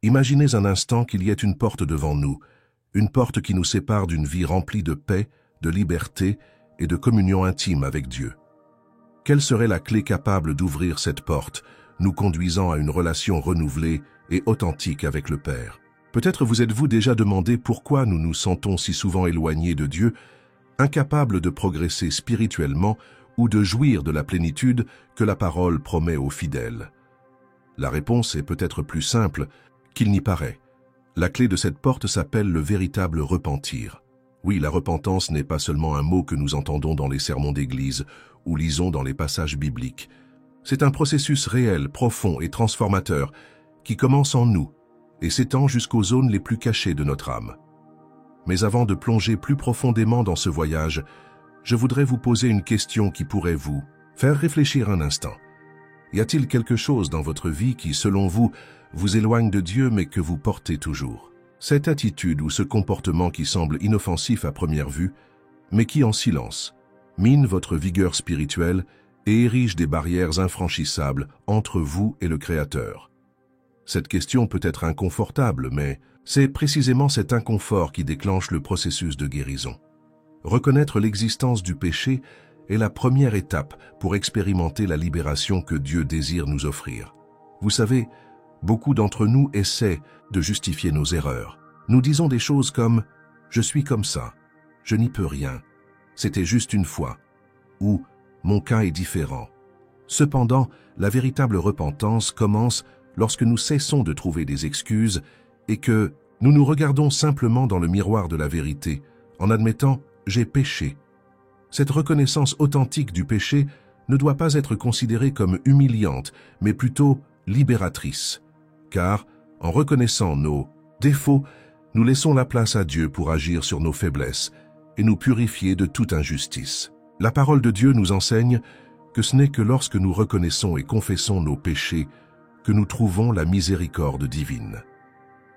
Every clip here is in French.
Imaginez un instant qu'il y ait une porte devant nous, une porte qui nous sépare d'une vie remplie de paix, de liberté et de communion intime avec Dieu. Quelle serait la clé capable d'ouvrir cette porte, nous conduisant à une relation renouvelée et authentique avec le Père? Peut-être vous êtes-vous déjà demandé pourquoi nous nous sentons si souvent éloignés de Dieu, incapables de progresser spirituellement ou de jouir de la plénitude que la parole promet aux fidèles. La réponse est peut-être plus simple qu'il n'y paraît. La clé de cette porte s'appelle le véritable repentir. Oui, la repentance n'est pas seulement un mot que nous entendons dans les sermons d'église ou lisons dans les passages bibliques. C'est un processus réel, profond et transformateur qui commence en nous et s'étend jusqu'aux zones les plus cachées de notre âme. Mais avant de plonger plus profondément dans ce voyage, je voudrais vous poser une question qui pourrait vous faire réfléchir un instant. Y a-t-il quelque chose dans votre vie qui, selon vous, vous éloigne de Dieu mais que vous portez toujours? Cette attitude ou ce comportement qui semble inoffensif à première vue, mais qui en silence mine votre vigueur spirituelle et érige des barrières infranchissables entre vous et le Créateur. Cette question peut être inconfortable, mais c'est précisément cet inconfort qui déclenche le processus de guérison. Reconnaître l'existence du péché est la première étape pour expérimenter la libération que Dieu désire nous offrir. Vous savez, beaucoup d'entre nous essaient de justifier nos erreurs. Nous disons des choses comme « je suis comme ça, je n'y peux rien, c'était juste une fois » ou « mon cas est différent ». Cependant, la véritable repentance commence lorsque nous cessons de trouver des excuses et que nous nous regardons simplement dans le miroir de la vérité en admettant « j'ai péché ». Cette reconnaissance authentique du péché ne doit pas être considérée comme humiliante, mais plutôt libératrice. Car, en reconnaissant nos défauts, nous laissons la place à Dieu pour agir sur nos faiblesses et nous purifier de toute injustice. La parole de Dieu nous enseigne que ce n'est que lorsque nous reconnaissons et confessons nos péchés que nous trouvons la miséricorde divine.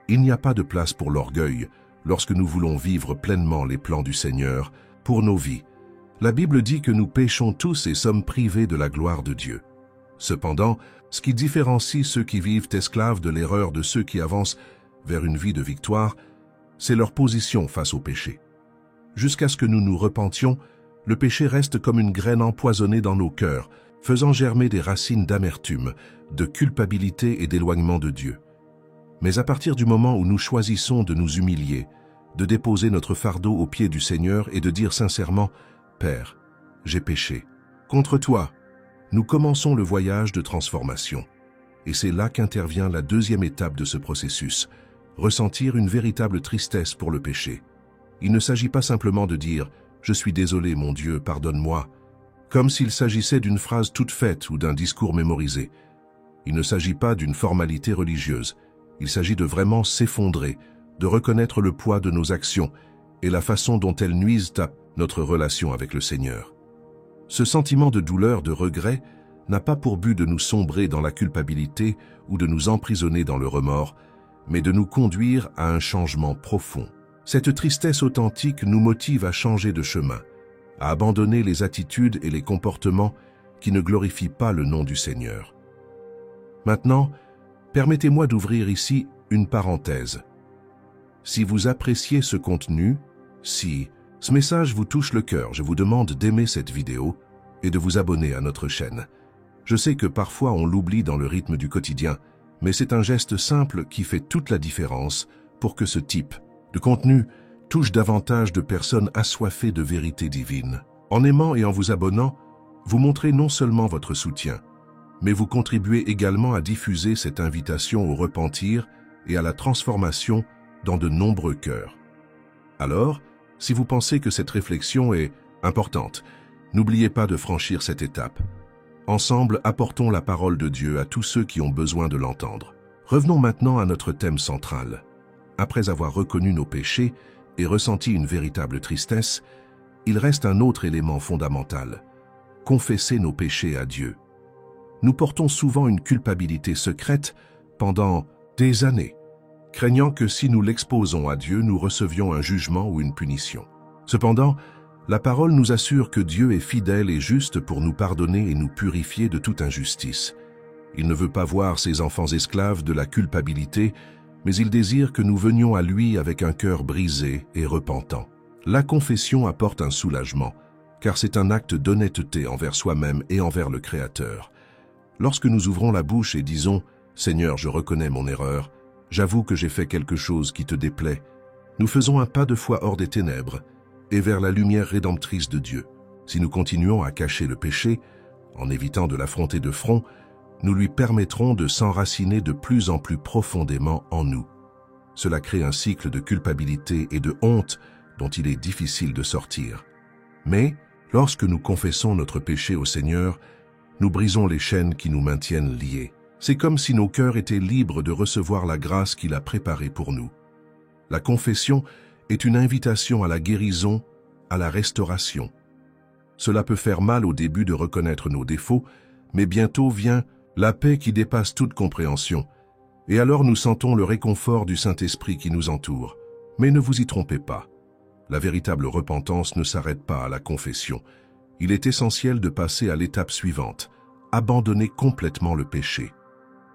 Il n'y a pas de place pour l'orgueil lorsque nous voulons vivre pleinement les plans du Seigneur pour nos vies. La Bible dit que nous péchons tous et sommes privés de la gloire de Dieu. Cependant, ce qui différencie ceux qui vivent esclaves de l'erreur de ceux qui avancent vers une vie de victoire, c'est leur position face au péché. Jusqu'à ce que nous nous repentions, le péché reste comme une graine empoisonnée dans nos cœurs, faisant germer des racines d'amertume, de culpabilité et d'éloignement de Dieu. Mais à partir du moment où nous choisissons de nous humilier, de déposer notre fardeau aux pieds du Seigneur et de dire sincèrement « Père, j'ai péché. Contre toi », nous commençons le voyage de transformation. Et c'est là qu'intervient la deuxième étape de ce processus, ressentir une véritable tristesse pour le péché. Il ne s'agit pas simplement de dire « Je suis désolé, mon Dieu, pardonne-moi », comme s'il s'agissait d'une phrase toute faite ou d'un discours mémorisé. Il ne s'agit pas d'une formalité religieuse. Il s'agit de vraiment s'effondrer, de reconnaître le poids de nos actions et la façon dont elles nuisent à notre relation avec le Seigneur. Ce sentiment de douleur, de regret, n'a pas pour but de nous sombrer dans la culpabilité ou de nous emprisonner dans le remords, mais de nous conduire à un changement profond. Cette tristesse authentique nous motive à changer de chemin, à abandonner les attitudes et les comportements qui ne glorifient pas le nom du Seigneur. Maintenant, permettez-moi d'ouvrir ici une parenthèse. Si vous appréciez ce contenu, si ce message vous touche le cœur, je vous demande d'aimer cette vidéo et de vous abonner à notre chaîne. Je sais que parfois on l'oublie dans le rythme du quotidien, mais c'est un geste simple qui fait toute la différence pour que ce type de contenu touche davantage de personnes assoiffées de vérité divine. En aimant et en vous abonnant, vous montrez non seulement votre soutien, mais vous contribuez également à diffuser cette invitation au repentir et à la transformation dans de nombreux cœurs. Alors, si vous pensez que cette réflexion est importante, n'oubliez pas de franchir cette étape. Ensemble, apportons la parole de Dieu à tous ceux qui ont besoin de l'entendre. Revenons maintenant à notre thème central. Après avoir reconnu nos péchés et ressenti une véritable tristesse, il reste un autre élément fondamental: confesser nos péchés à Dieu. Nous portons souvent une culpabilité secrète pendant des années, craignant que si nous l'exposons à Dieu, nous recevions un jugement ou une punition. Cependant, la parole nous assure que Dieu est fidèle et juste pour nous pardonner et nous purifier de toute injustice. Il ne veut pas voir ses enfants esclaves de la culpabilité, mais il désire que nous venions à lui avec un cœur brisé et repentant. La confession apporte un soulagement, car c'est un acte d'honnêteté envers soi-même et envers le Créateur. Lorsque nous ouvrons la bouche et disons « Seigneur, je reconnais mon erreur, j'avoue que j'ai fait quelque chose qui te déplaît », nous faisons un pas de foi hors des ténèbres et vers la lumière rédemptrice de Dieu. Si nous continuons à cacher le péché, en évitant de l'affronter de front, nous lui permettrons de s'enraciner de plus en plus profondément en nous. Cela crée un cycle de culpabilité et de honte dont il est difficile de sortir. Mais, lorsque nous confessons notre péché au Seigneur, nous brisons les chaînes qui nous maintiennent liés. C'est comme si nos cœurs étaient libres de recevoir la grâce qu'il a préparée pour nous. La confession est une invitation à la guérison, à la restauration. Cela peut faire mal au début de reconnaître nos défauts, mais bientôt vient la paix qui dépasse toute compréhension. Et alors nous sentons le réconfort du Saint-Esprit qui nous entoure. Mais ne vous y trompez pas. La véritable repentance ne s'arrête pas à la confession. Il est essentiel de passer à l'étape suivante, abandonner complètement le péché.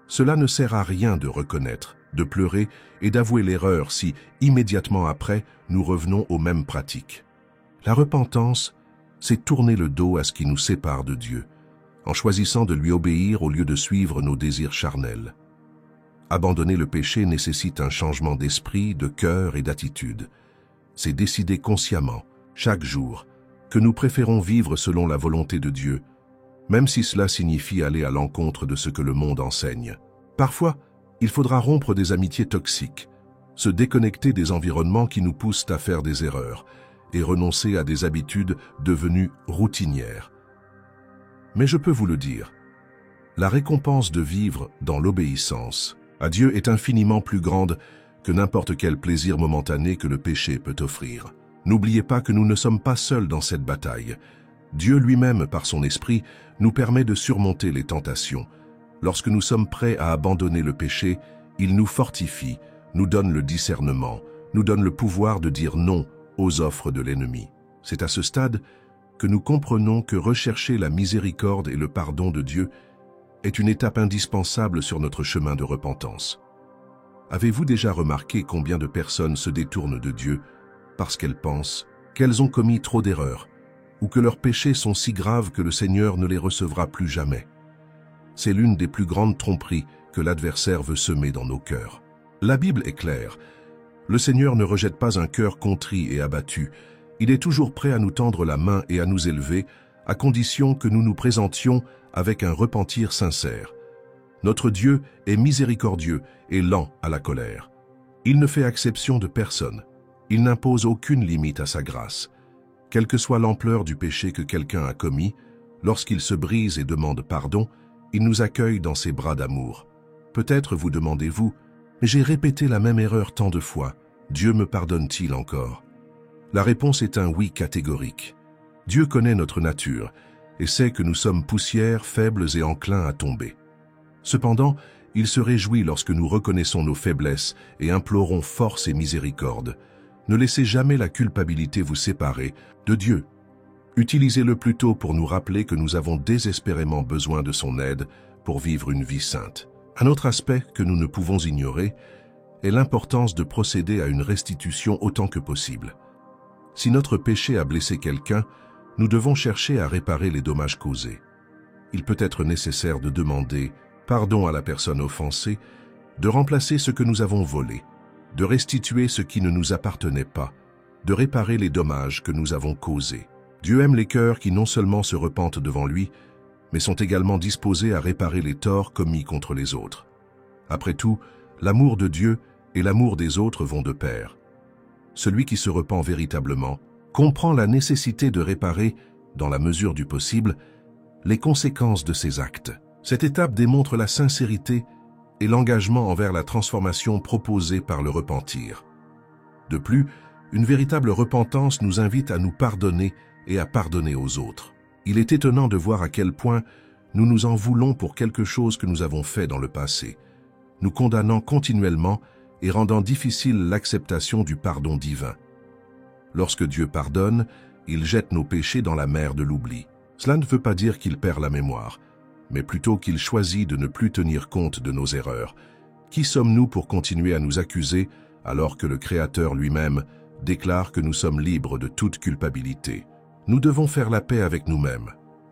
Cela ne sert à rien de reconnaître, de pleurer et d'avouer l'erreur si, immédiatement après, nous revenons aux mêmes pratiques. La repentance, c'est tourner le dos à ce qui nous sépare de Dieu, en choisissant de lui obéir au lieu de suivre nos désirs charnels. Abandonner le péché nécessite un changement d'esprit, de cœur et d'attitude. C'est décider consciemment, chaque jour, que nous préférons vivre selon la volonté de Dieu, même si cela signifie aller à l'encontre de ce que le monde enseigne. Parfois, il faudra rompre des amitiés toxiques, se déconnecter des environnements qui nous poussent à faire des erreurs et renoncer à des habitudes devenues routinières. Mais je peux vous le dire, la récompense de vivre dans l'obéissance à Dieu est infiniment plus grande que n'importe quel plaisir momentané que le péché peut offrir. N'oubliez pas que nous ne sommes pas seuls dans cette bataille. Dieu lui-même, par son esprit, nous permet de surmonter les tentations. Lorsque nous sommes prêts à abandonner le péché, il nous fortifie, nous donne le discernement, nous donne le pouvoir de dire non aux offres de l'ennemi. C'est à ce stade que nous comprenons que rechercher la miséricorde et le pardon de Dieu est une étape indispensable sur notre chemin de repentance. Avez-vous déjà remarqué combien de personnes se détournent de Dieu parce qu'elles pensent qu'elles ont commis trop d'erreurs ou que leurs péchés sont si graves que le Seigneur ne les recevra plus jamais? C'est l'une des plus grandes tromperies que l'adversaire veut semer dans nos cœurs. La Bible est claire. Le Seigneur ne rejette pas un cœur contrit et abattu. Il est toujours prêt à nous tendre la main et à nous élever, à condition que nous nous présentions avec un repentir sincère. Notre Dieu est miséricordieux et lent à la colère. Il ne fait exception de personne. Il n'impose aucune limite à sa grâce. Quelle que soit l'ampleur du péché que quelqu'un a commis, lorsqu'il se brise et demande pardon, il nous accueille dans ses bras d'amour. Peut-être vous demandez-vous, « Mais j'ai répété la même erreur tant de fois, Dieu me pardonne-t-il encore ?» La réponse est un oui catégorique. Dieu connaît notre nature et sait que nous sommes poussière, faibles et enclins à tomber. Cependant, il se réjouit lorsque nous reconnaissons nos faiblesses et implorons force et miséricorde. Ne laissez jamais la culpabilité vous séparer de Dieu. Utilisez-le plutôt pour nous rappeler que nous avons désespérément besoin de son aide pour vivre une vie sainte. Un autre aspect que nous ne pouvons ignorer est l'importance de procéder à une restitution autant que possible. Si notre péché a blessé quelqu'un, nous devons chercher à réparer les dommages causés. Il peut être nécessaire de demander pardon à la personne offensée, de remplacer ce que nous avons volé, de restituer ce qui ne nous appartenait pas, de réparer les dommages que nous avons causés. Dieu aime les cœurs qui non seulement se repentent devant lui, mais sont également disposés à réparer les torts commis contre les autres. Après tout, l'amour de Dieu et l'amour des autres vont de pair. Celui qui se repent véritablement comprend la nécessité de réparer, dans la mesure du possible, les conséquences de ses actes. Cette étape démontre la sincérité et l'engagement envers la transformation proposée par le repentir. De plus, une véritable repentance nous invite à nous pardonner et à pardonner aux autres. Il est étonnant de voir à quel point nous nous en voulons pour quelque chose que nous avons fait dans le passé, nous condamnant continuellement et rendant difficile l'acceptation du pardon divin. Lorsque Dieu pardonne, il jette nos péchés dans la mer de l'oubli. Cela ne veut pas dire qu'il perd la mémoire, mais plutôt qu'il choisit de ne plus tenir compte de nos erreurs, Qui sommes-nous pour continuer à nous accuser alors que le Créateur lui-même déclare que nous sommes libres de toute culpabilité? Nous devons faire la paix avec nous-mêmes,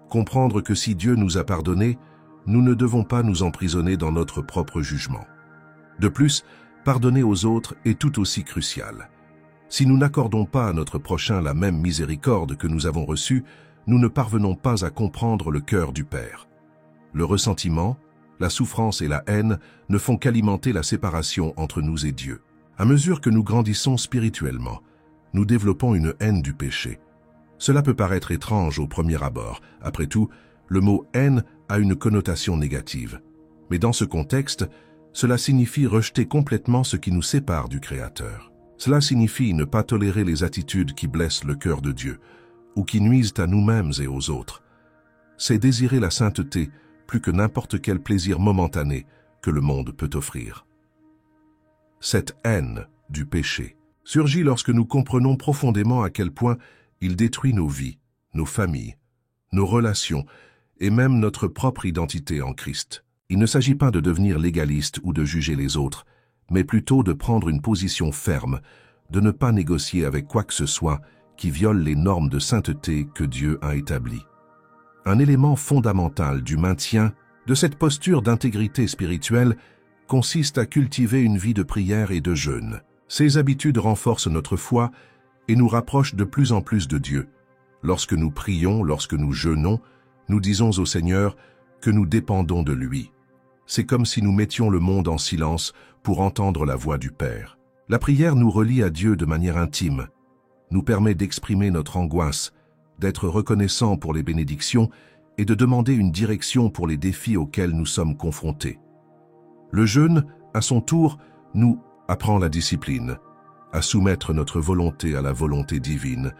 comprendre que si Dieu nous a pardonné, nous ne devons pas nous emprisonner dans notre propre jugement. De plus, pardonner aux autres est tout aussi crucial. Si nous n'accordons pas à notre prochain la même miséricorde que nous avons reçue, nous ne parvenons pas à comprendre le cœur du Père. Le ressentiment, la souffrance et la haine ne font qu'alimenter la séparation entre nous et Dieu. À mesure que nous grandissons spirituellement, nous développons une haine du péché. Cela peut paraître étrange au premier abord. Après tout, le mot « haine » a une connotation négative. Mais dans ce contexte, cela signifie rejeter complètement ce qui nous sépare du Créateur. Cela signifie ne pas tolérer les attitudes qui blessent le cœur de Dieu ou qui nuisent à nous-mêmes et aux autres. C'est désirer la sainteté plus que n'importe quel plaisir momentané que le monde peut offrir. Cette haine du péché surgit lorsque nous comprenons profondément à quel point il détruit nos vies, nos familles, nos relations et même notre propre identité en Christ. Il ne s'agit pas de devenir légaliste ou de juger les autres, mais plutôt de prendre une position ferme, de ne pas négocier avec quoi que ce soit qui viole les normes de sainteté que Dieu a établies. Un élément fondamental du maintien de cette posture d'intégrité spirituelle consiste à cultiver une vie de prière et de jeûne. Ces habitudes renforcent notre foi et nous rapprochent de plus en plus de Dieu. Lorsque nous prions, lorsque nous jeûnons, nous disons au Seigneur que nous dépendons de lui. C'est comme si nous mettions le monde en silence pour entendre la voix du Père. La prière nous relie à Dieu de manière intime, nous permet d'exprimer notre angoisse, d'être reconnaissant pour les bénédictions et de demander une direction pour les défis auxquels nous sommes confrontés. Le jeûne, à son tour, nous apprend la discipline, à soumettre notre volonté à la volonté divine,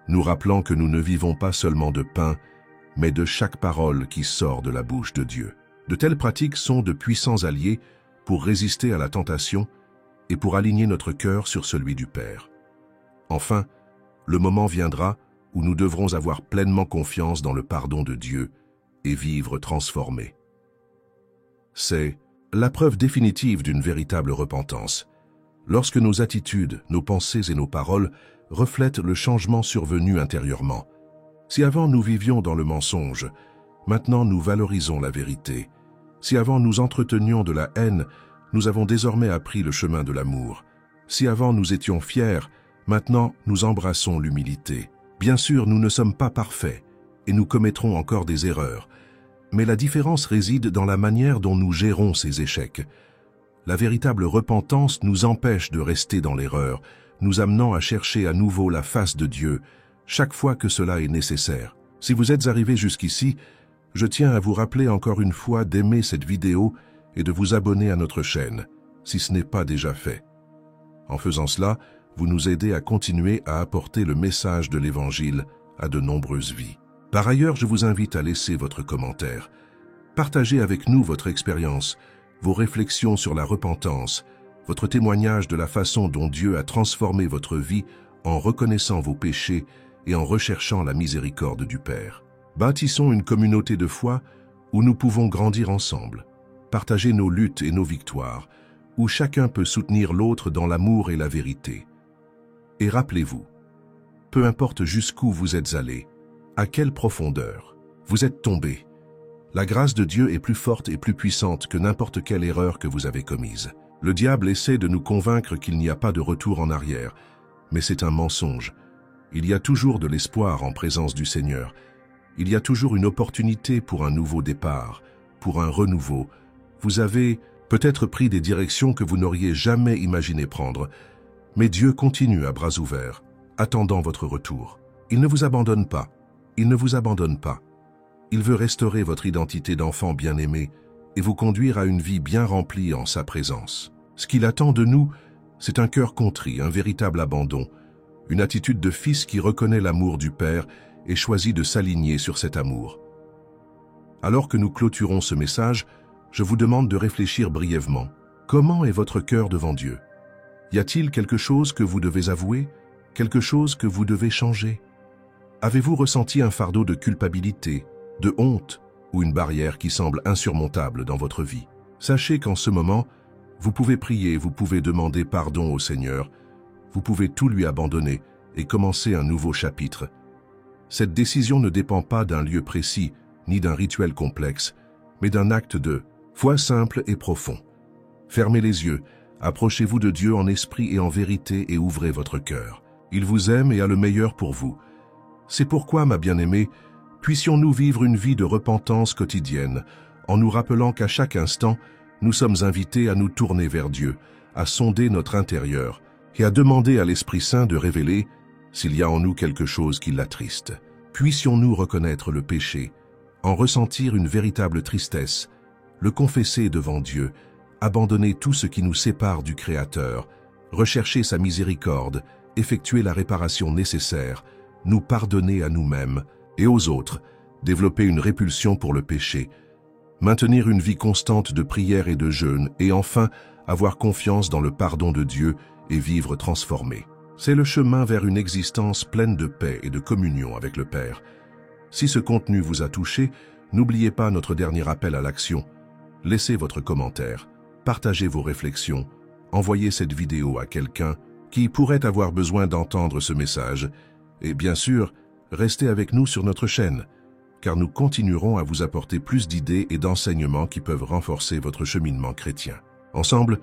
nous rappelant que nous ne vivons pas seulement de pain, mais de chaque parole qui sort de la bouche de Dieu. De telles pratiques sont de puissants alliés pour résister à la tentation et pour aligner notre cœur sur celui du Père. Enfin, le moment viendra où nous devrons avoir pleinement confiance dans le pardon de Dieu et vivre transformés. C'est la preuve définitive d'une véritable repentance. Lorsque nos attitudes, nos pensées et nos paroles reflètent le changement survenu intérieurement. Si avant nous vivions dans le mensonge, maintenant nous valorisons la vérité. Si avant nous entretenions de la haine, nous avons désormais appris le chemin de l'amour. Si avant nous étions fiers, maintenant nous embrassons l'humilité. Bien sûr, nous ne sommes pas parfaits et nous commettrons encore des erreurs. Mais la différence réside dans la manière dont nous gérons ces échecs. La véritable repentance nous empêche de rester dans l'erreur, nous amenant à chercher à nouveau la face de Dieu, chaque fois que cela est nécessaire. Si vous êtes arrivé jusqu'ici, je tiens à vous rappeler encore une fois d'aimer cette vidéo et de vous abonner à notre chaîne, si ce n'est pas déjà fait. En faisant cela, vous nous aidez à continuer à apporter le message de l'Évangile à de nombreuses vies. Par ailleurs, je vous invite à laisser votre commentaire. Partagez avec nous votre expérience, vos réflexions sur la repentance, votre témoignage de la façon dont Dieu a transformé votre vie en reconnaissant vos péchés et en recherchant la miséricorde du Père. Bâtissons une communauté de foi où nous pouvons grandir ensemble, partager nos luttes et nos victoires, où chacun peut soutenir l'autre dans l'amour et la vérité. Et rappelez-vous, peu importe jusqu'où vous êtes allés, à quelle profondeur vous êtes tombés, la grâce de Dieu est plus forte et plus puissante que n'importe quelle erreur que vous avez commise. Le diable essaie de nous convaincre qu'il n'y a pas de retour en arrière, mais c'est un mensonge. Il y a toujours de l'espoir en présence du Seigneur. Il y a toujours une opportunité pour un nouveau départ, pour un renouveau. Vous avez peut-être pris des directions que vous n'auriez jamais imaginé prendre, mais Dieu continue à bras ouverts, attendant votre retour. Il ne vous abandonne pas. Il ne vous abandonne pas. Il veut restaurer votre identité d'enfant bien-aimé et vous conduire à une vie bien remplie en sa présence. Ce qu'il attend de nous, c'est un cœur contrit, un véritable abandon, une attitude de fils qui reconnaît l'amour du Père et choisit de s'aligner sur cet amour. Alors que nous clôturons ce message, je vous demande de réfléchir brièvement. Comment est votre cœur devant Dieu? Y a-t-il quelque chose que vous devez avouer? Quelque chose que vous devez changer? Avez-vous ressenti un fardeau de culpabilité, de honte ou une barrière qui semble insurmontable dans votre vie? Sachez qu'en ce moment, Vous pouvez prier, vous pouvez demander pardon au Seigneur, vous pouvez tout lui abandonner et commencer un nouveau chapitre. Cette décision ne dépend pas d'un lieu précis, ni d'un rituel complexe, mais d'un acte de foi simple et profond. Fermez les yeux, approchez-vous de Dieu en esprit et en vérité et ouvrez votre cœur. Il vous aime et a le meilleur pour vous. C'est pourquoi, ma bien-aimée, puissions-nous vivre une vie de repentance quotidienne, en nous rappelant qu'à chaque instant, nous sommes invités à nous tourner vers Dieu, à sonder notre intérieur et à demander à l'Esprit Saint de révéler s'il y a en nous quelque chose qui l'attriste. Puissions-nous reconnaître le péché, en ressentir une véritable tristesse, le confesser devant Dieu, abandonner tout ce qui nous sépare du Créateur, rechercher sa miséricorde, effectuer la réparation nécessaire, nous pardonner à nous-mêmes et aux autres, développer une répulsion pour le péché, maintenir une vie constante de prière et de jeûne, et enfin avoir confiance dans le pardon de Dieu et vivre transformé. C'est le chemin vers une existence pleine de paix et de communion avec le Père. Si ce contenu vous a touché, n'oubliez pas notre dernier appel à l'action. Laissez votre commentaire, partagez vos réflexions, envoyez cette vidéo à quelqu'un qui pourrait avoir besoin d'entendre ce message, et bien sûr, restez avec nous sur notre chaîne, car nous continuerons à vous apporter plus d'idées et d'enseignements qui peuvent renforcer votre cheminement chrétien. Ensemble,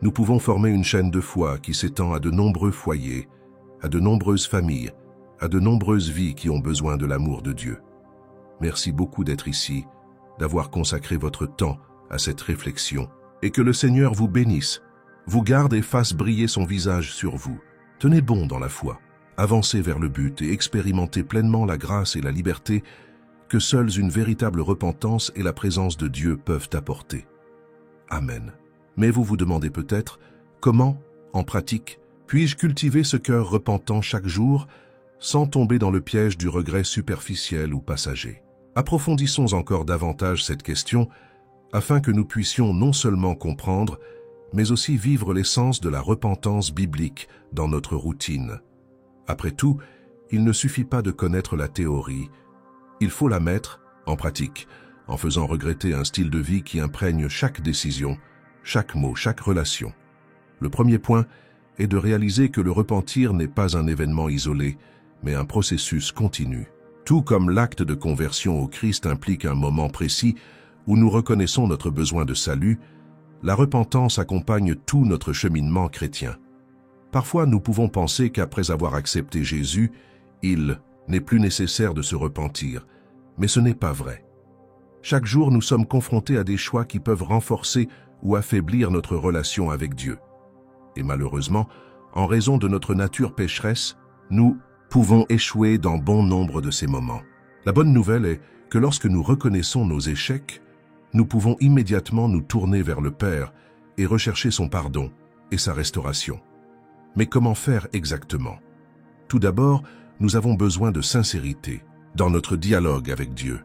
nous pouvons former une chaîne de foi qui s'étend à de nombreux foyers, à de nombreuses familles, à de nombreuses vies qui ont besoin de l'amour de Dieu. Merci beaucoup d'être ici, d'avoir consacré votre temps à cette réflexion, et que le Seigneur vous bénisse, vous garde et fasse briller son visage sur vous. Tenez bon dans la foi, avancez vers le but et expérimentez pleinement la grâce et la liberté que seules une véritable repentance et la présence de Dieu peuvent apporter. Amen. Mais vous vous demandez peut-être, comment, en pratique, puis-je cultiver ce cœur repentant chaque jour sans tomber dans le piège du regret superficiel ou passager? Approfondissons encore davantage cette question afin que nous puissions non seulement comprendre, mais aussi vivre l'essence de la repentance biblique dans notre routine. Après tout, il ne suffit pas de connaître la théorie, il faut la mettre en pratique, en faisant regretter un style de vie qui imprègne chaque décision, chaque mot, chaque relation. Le premier point est de réaliser que le repentir n'est pas un événement isolé, mais un processus continu. Tout comme l'acte de conversion au Christ implique un moment précis où nous reconnaissons notre besoin de salut, la repentance accompagne tout notre cheminement chrétien. Parfois, nous pouvons penser qu'après avoir accepté Jésus, il n'est plus nécessaire de se repentir, mais ce n'est pas vrai. Chaque jour, nous sommes confrontés à des choix qui peuvent renforcer ou affaiblir notre relation avec Dieu. Et malheureusement, en raison de notre nature pécheresse, nous pouvons échouer dans bon nombre de ces moments. La bonne nouvelle est que lorsque nous reconnaissons nos échecs, nous pouvons immédiatement nous tourner vers le Père et rechercher son pardon et sa restauration. Mais comment faire exactement? Tout d'abord, nous avons besoin de sincérité dans notre dialogue avec Dieu.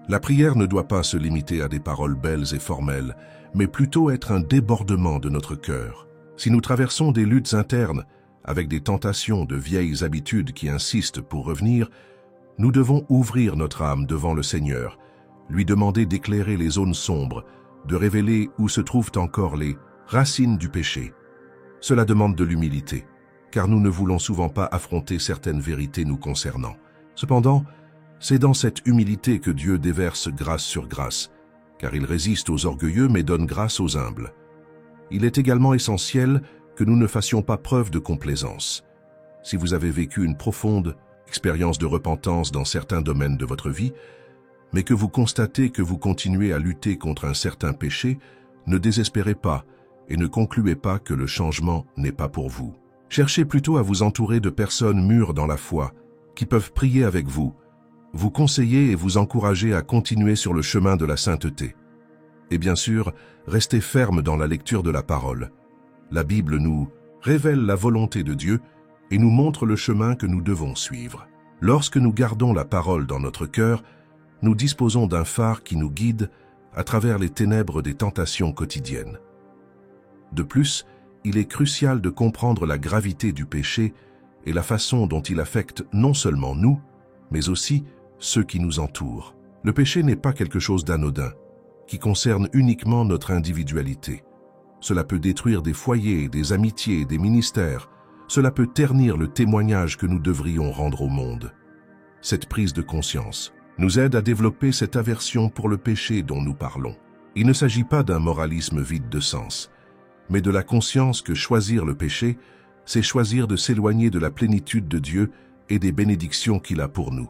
La prière ne doit pas se limiter à des paroles belles et formelles, mais plutôt être un débordement de notre cœur. Si nous traversons des luttes internes, avec des tentations de vieilles habitudes qui insistent pour revenir, nous devons ouvrir notre âme devant le Seigneur, lui demander d'éclairer les zones sombres, de révéler où se trouvent encore les racines du péché. Cela demande de l'humilité, car nous ne voulons souvent pas affronter certaines vérités nous concernant. Cependant, c'est dans cette humilité que Dieu déverse grâce sur grâce, car il résiste aux orgueilleux mais donne grâce aux humbles. Il est également essentiel que nous ne fassions pas preuve de complaisance. Si vous avez vécu une profonde expérience de repentance dans certains domaines de votre vie, mais que vous constatez que vous continuez à lutter contre un certain péché, ne désespérez pas et ne concluez pas que le changement n'est pas pour vous. Cherchez plutôt à vous entourer de personnes mûres dans la foi, qui peuvent prier avec vous conseiller et vous encourager à continuer sur le chemin de la sainteté. Et bien sûr, restez ferme dans la lecture de la parole. La Bible nous révèle la volonté de Dieu et nous montre le chemin que nous devons suivre. Lorsque nous gardons la parole dans notre cœur, nous disposons d'un phare qui nous guide à travers les ténèbres des tentations quotidiennes. De plus, il est crucial de comprendre la gravité du péché et la façon dont il affecte non seulement nous, mais aussi ceux qui nous entourent. Le péché n'est pas quelque chose d'anodin, qui concerne uniquement notre individualité. Cela peut détruire des foyers, des amitiés, des ministères. Cela peut ternir le témoignage que nous devrions rendre au monde. Cette prise de conscience nous aide à développer cette aversion pour le péché dont nous parlons. Il ne s'agit pas d'un moralisme vide de sens, mais de la conscience que choisir le péché, c'est choisir de s'éloigner de la plénitude de Dieu et des bénédictions qu'il a pour nous.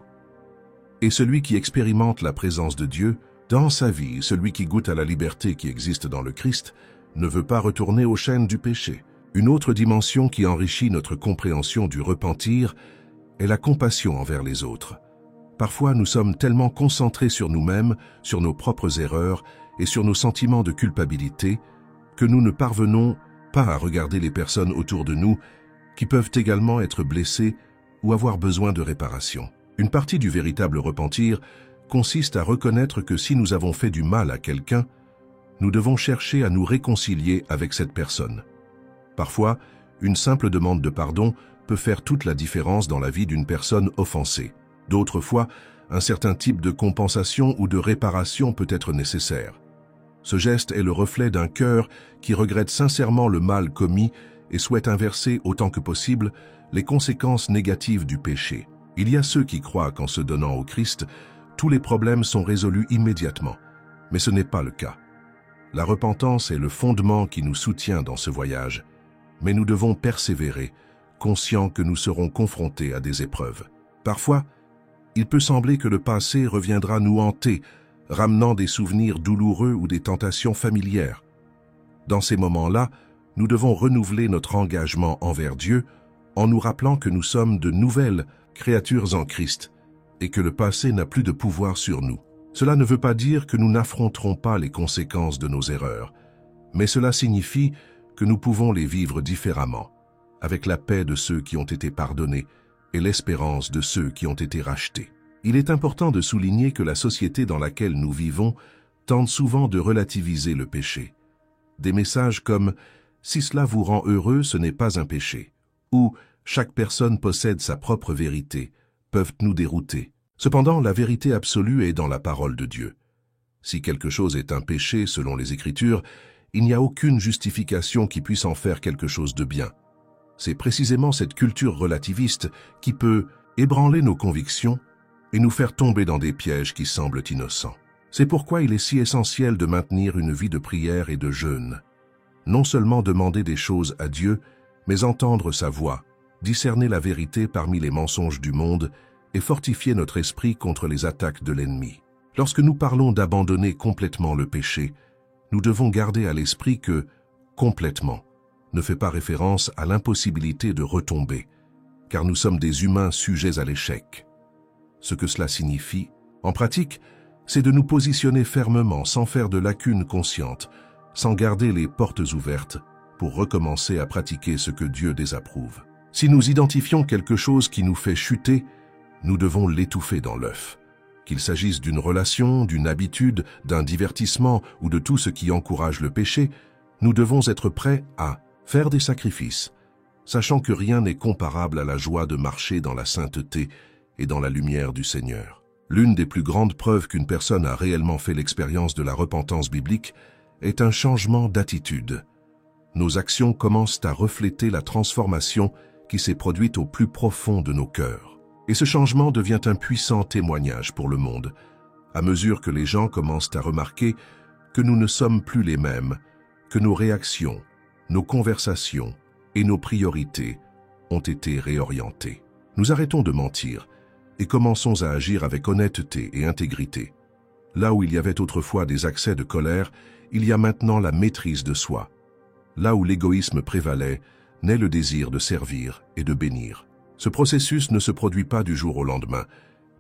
Et celui qui expérimente la présence de Dieu dans sa vie, celui qui goûte à la liberté qui existe dans le Christ, ne veut pas retourner aux chaînes du péché. Une autre dimension qui enrichit notre compréhension du repentir est la compassion envers les autres. Parfois, nous sommes tellement concentrés sur nous-mêmes, sur nos propres erreurs et sur nos sentiments de culpabilité que nous ne parvenons pas à regarder les personnes autour de nous qui peuvent également être blessées ou avoir besoin de réparation. Une partie du véritable repentir consiste à reconnaître que si nous avons fait du mal à quelqu'un, nous devons chercher à nous réconcilier avec cette personne. Parfois, une simple demande de pardon peut faire toute la différence dans la vie d'une personne offensée. D'autres fois, un certain type de compensation ou de réparation peut être nécessaire. Ce geste est le reflet d'un cœur qui regrette sincèrement le mal commis et souhaite inverser autant que possible les conséquences négatives du péché. Il y a ceux qui croient qu'en se donnant au Christ, tous les problèmes sont résolus immédiatement, mais ce n'est pas le cas. La repentance est le fondement qui nous soutient dans ce voyage, mais nous devons persévérer, conscients que nous serons confrontés à des épreuves. Parfois, il peut sembler que le passé reviendra nous hanter, ramenant des souvenirs douloureux ou des tentations familières. Dans ces moments-là, nous devons renouveler notre engagement envers Dieu en nous rappelant que nous sommes de nouvelles créatures en Christ et que le passé n'a plus de pouvoir sur nous. Cela ne veut pas dire que nous n'affronterons pas les conséquences de nos erreurs, mais cela signifie que nous pouvons les vivre différemment, avec la paix de ceux qui ont été pardonnés et l'espérance de ceux qui ont été rachetés. Il est important de souligner que la société dans laquelle nous vivons tente souvent de relativiser le péché. Des messages comme « Si cela vous rend heureux, ce n'est pas un péché » ou « Chaque personne possède sa propre vérité » peuvent nous dérouter. Cependant, la vérité absolue est dans la parole de Dieu. Si quelque chose est un péché selon les Écritures, il n'y a aucune justification qui puisse en faire quelque chose de bien. C'est précisément cette culture relativiste qui peut ébranler nos convictions et nous faire tomber dans des pièges qui semblent innocents. C'est pourquoi il est si essentiel de maintenir une vie de prière et de jeûne. Non seulement demander des choses à Dieu, mais entendre sa voix, discerner la vérité parmi les mensonges du monde et fortifier notre esprit contre les attaques de l'ennemi. Lorsque nous parlons d'abandonner complètement le péché, nous devons garder à l'esprit que « complètement » ne fait pas référence à l'impossibilité de retomber, car nous sommes des humains sujets à l'échec. Ce que cela signifie, en pratique, c'est de nous positionner fermement sans faire de lacunes conscientes, sans garder les portes ouvertes pour recommencer à pratiquer ce que Dieu désapprouve. Si nous identifions quelque chose qui nous fait chuter, nous devons l'étouffer dans l'œuf. Qu'il s'agisse d'une relation, d'une habitude, d'un divertissement ou de tout ce qui encourage le péché, nous devons être prêts à faire des sacrifices, sachant que rien n'est comparable à la joie de marcher dans la sainteté et dans la lumière du Seigneur. L'une des plus grandes preuves qu'une personne a réellement fait l'expérience de la repentance biblique est un changement d'attitude. Nos actions commencent à refléter la transformation qui s'est produite au plus profond de nos cœurs. Et ce changement devient un puissant témoignage pour le monde, à mesure que les gens commencent à remarquer que nous ne sommes plus les mêmes, que nos réactions, nos conversations et nos priorités ont été réorientées. Nous arrêtons de mentir et commençons à agir avec honnêteté et intégrité. Là où il y avait autrefois des accès de colère, il y a maintenant la maîtrise de soi. Là où l'égoïsme prévalait, naît le désir de servir et de bénir. Ce processus ne se produit pas du jour au lendemain,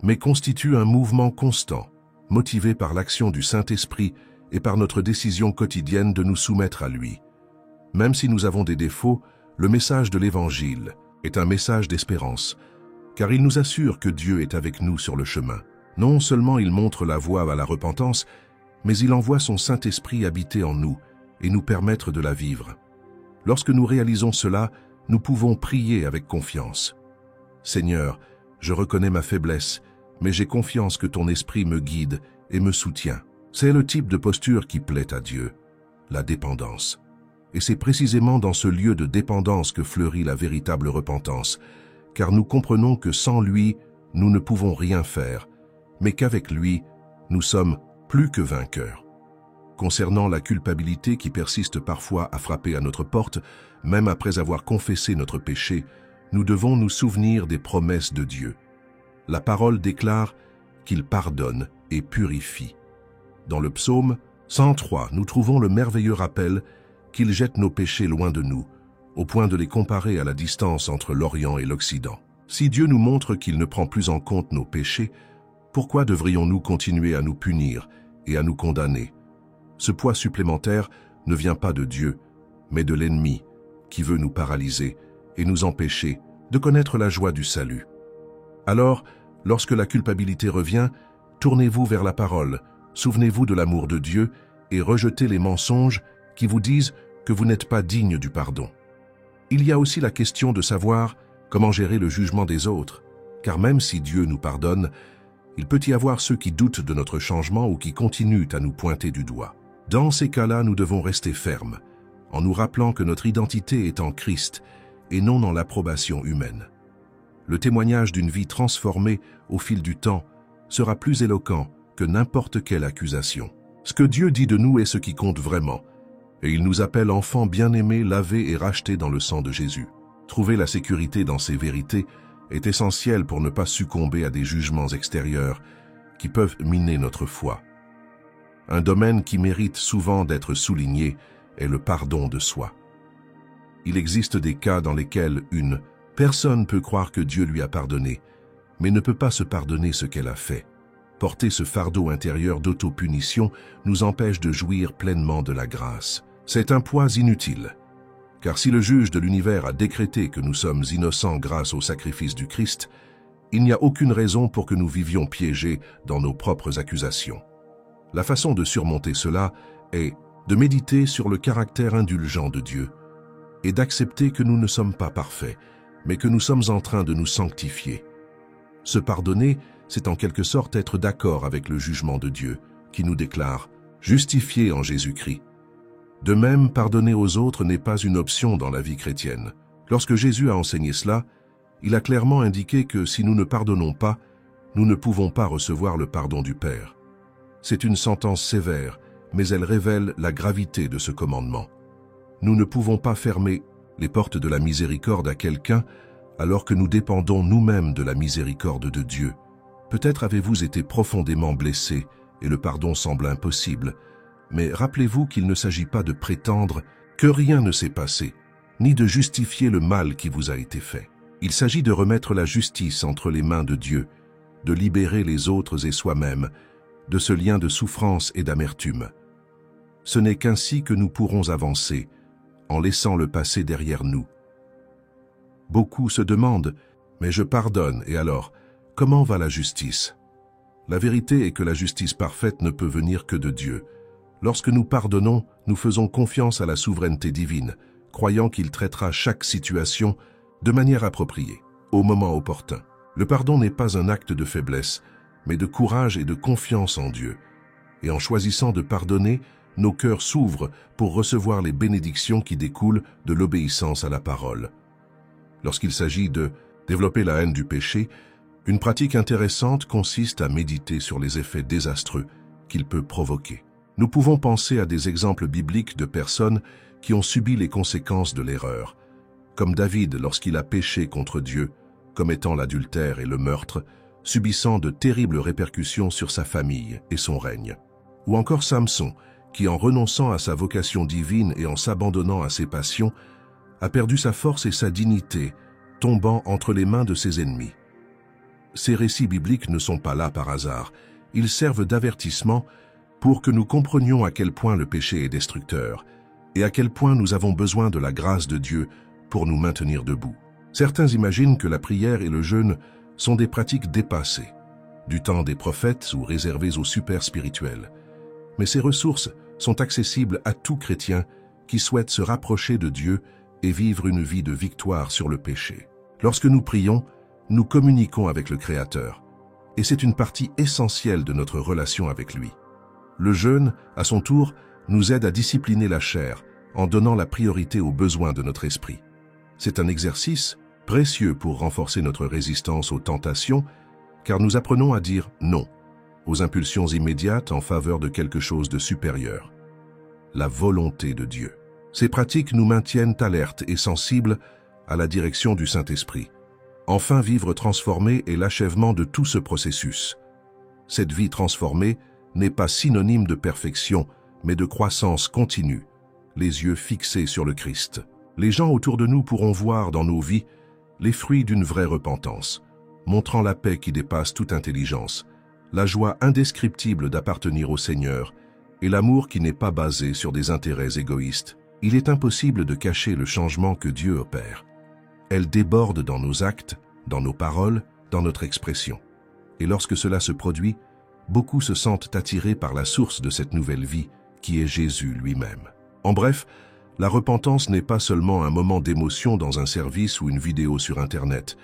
mais constitue un mouvement constant, motivé par l'action du Saint-Esprit et par notre décision quotidienne de nous soumettre à lui. Même si nous avons des défauts, le message de l'Évangile est un message d'espérance, car il nous assure que Dieu est avec nous sur le chemin. Non seulement il montre la voie à la repentance, mais il envoie son Saint-Esprit habiter en nous et nous permettre de la vivre. Lorsque nous réalisons cela, nous pouvons prier avec confiance. Seigneur, je reconnais ma faiblesse, mais j'ai confiance que ton esprit me guide et me soutient. C'est le type de posture qui plaît à Dieu, la dépendance. Et c'est précisément dans ce lieu de dépendance que fleurit la véritable repentance, car nous comprenons que sans lui, nous ne pouvons rien faire, mais qu'avec lui, nous sommes plus que vainqueurs. Concernant la culpabilité qui persiste parfois à frapper à notre porte, même après avoir confessé notre péché, nous devons nous souvenir des promesses de Dieu. La parole déclare qu'il pardonne et purifie. Dans le psaume 103, nous trouvons le merveilleux rappel qu'il jette nos péchés loin de nous, au point de les comparer à la distance entre l'Orient et l'Occident. Si Dieu nous montre qu'il ne prend plus en compte nos péchés, pourquoi devrions-nous continuer à nous punir et à nous condamner? Ce poids supplémentaire ne vient pas de Dieu, mais de l'ennemi, qui veut nous paralyser et nous empêcher de connaître la joie du salut. Alors, lorsque la culpabilité revient, tournez-vous vers la parole, souvenez-vous de l'amour de Dieu et rejetez les mensonges qui vous disent que vous n'êtes pas digne du pardon. Il y a aussi la question de savoir comment gérer le jugement des autres, car même si Dieu nous pardonne, il peut y avoir ceux qui doutent de notre changement ou qui continuent à nous pointer du doigt. Dans ces cas-là, nous devons rester fermes, en nous rappelant que notre identité est en Christ et non dans l'approbation humaine. Le témoignage d'une vie transformée au fil du temps sera plus éloquent que n'importe quelle accusation. Ce que Dieu dit de nous est ce qui compte vraiment, et il nous appelle enfants bien-aimés, lavés et rachetés dans le sang de Jésus. Trouver la sécurité dans ces vérités est essentiel pour ne pas succomber à des jugements extérieurs qui peuvent miner notre foi. Un domaine qui mérite souvent d'être souligné est le pardon de soi. Il existe des cas dans lesquels une personne peut croire que Dieu lui a pardonné, mais ne peut pas se pardonner ce qu'elle a fait. Porter ce fardeau intérieur d'autopunition nous empêche de jouir pleinement de la grâce. C'est un poids inutile, car si le juge de l'univers a décrété que nous sommes innocents grâce au sacrifice du Christ, il n'y a aucune raison pour que nous vivions piégés dans nos propres accusations. La façon de surmonter cela est de méditer sur le caractère indulgent de Dieu et d'accepter que nous ne sommes pas parfaits, mais que nous sommes en train de nous sanctifier. Se pardonner, c'est en quelque sorte être d'accord avec le jugement de Dieu, qui nous déclare « justifiés en Jésus-Christ ». De même, pardonner aux autres n'est pas une option dans la vie chrétienne. Lorsque Jésus a enseigné cela, il a clairement indiqué que si nous ne pardonnons pas, nous ne pouvons pas recevoir le pardon du Père. C'est une sentence sévère, mais elle révèle la gravité de ce commandement. Nous ne pouvons pas fermer les portes de la miséricorde à quelqu'un alors que nous dépendons nous-mêmes de la miséricorde de Dieu. Peut-être avez-vous été profondément blessé et le pardon semble impossible, mais rappelez-vous qu'il ne s'agit pas de prétendre que rien ne s'est passé, ni de justifier le mal qui vous a été fait. Il s'agit de remettre la justice entre les mains de Dieu, de libérer les autres et soi-même de ce lien de souffrance et d'amertume. Ce n'est qu'ainsi que nous pourrons avancer, en laissant le passé derrière nous. Beaucoup se demandent « Mais je pardonne, et alors, comment va la justice ?» La vérité est que la justice parfaite ne peut venir que de Dieu. Lorsque nous pardonnons, nous faisons confiance à la souveraineté divine, croyant qu'il traitera chaque situation de manière appropriée, au moment opportun. Le pardon n'est pas un acte de faiblesse, mais de courage et de confiance en Dieu. Et en choisissant de pardonner, nos cœurs s'ouvrent pour recevoir les bénédictions qui découlent de l'obéissance à la parole. Lorsqu'il s'agit de développer la haine du péché, une pratique intéressante consiste à méditer sur les effets désastreux qu'il peut provoquer. Nous pouvons penser à des exemples bibliques de personnes qui ont subi les conséquences de l'erreur, comme David lorsqu'il a péché contre Dieu, commettant l'adultère et le meurtre, subissant de terribles répercussions sur sa famille et son règne. Ou encore Samson, qui en renonçant à sa vocation divine et en s'abandonnant à ses passions, a perdu sa force et sa dignité, tombant entre les mains de ses ennemis. Ces récits bibliques ne sont pas là par hasard, ils servent d'avertissement pour que nous comprenions à quel point le péché est destructeur et à quel point nous avons besoin de la grâce de Dieu pour nous maintenir debout. Certains imaginent que la prière et le jeûne sont des pratiques dépassées, du temps des prophètes ou réservées aux super spirituels. Mais ces ressources sont accessibles à tout chrétien qui souhaite se rapprocher de Dieu et vivre une vie de victoire sur le péché. Lorsque nous prions, nous communiquons avec le Créateur, et c'est une partie essentielle de notre relation avec lui. Le jeûne, à son tour, nous aide à discipliner la chair, en donnant la priorité aux besoins de notre esprit. C'est un exercice précieux pour renforcer notre résistance aux tentations, car nous apprenons à dire non aux impulsions immédiates en faveur de quelque chose de supérieur, la volonté de Dieu. Ces pratiques nous maintiennent alertes et sensibles à la direction du Saint-Esprit. Enfin, vivre transformé est l'achèvement de tout ce processus. Cette vie transformée n'est pas synonyme de perfection, mais de croissance continue, les yeux fixés sur le Christ. Les gens autour de nous pourront voir dans nos vies les fruits d'une vraie repentance, montrant la paix qui dépasse toute intelligence, la joie indescriptible d'appartenir au Seigneur et l'amour qui n'est pas basé sur des intérêts égoïstes. Il est impossible de cacher le changement que Dieu opère. Elle déborde dans nos actes, dans nos paroles, dans notre expression. Et lorsque cela se produit, beaucoup se sentent attirés par la source de cette nouvelle vie, qui est Jésus lui-même. En bref, la repentance n'est pas seulement un moment d'émotion dans un service ou une vidéo sur Internet.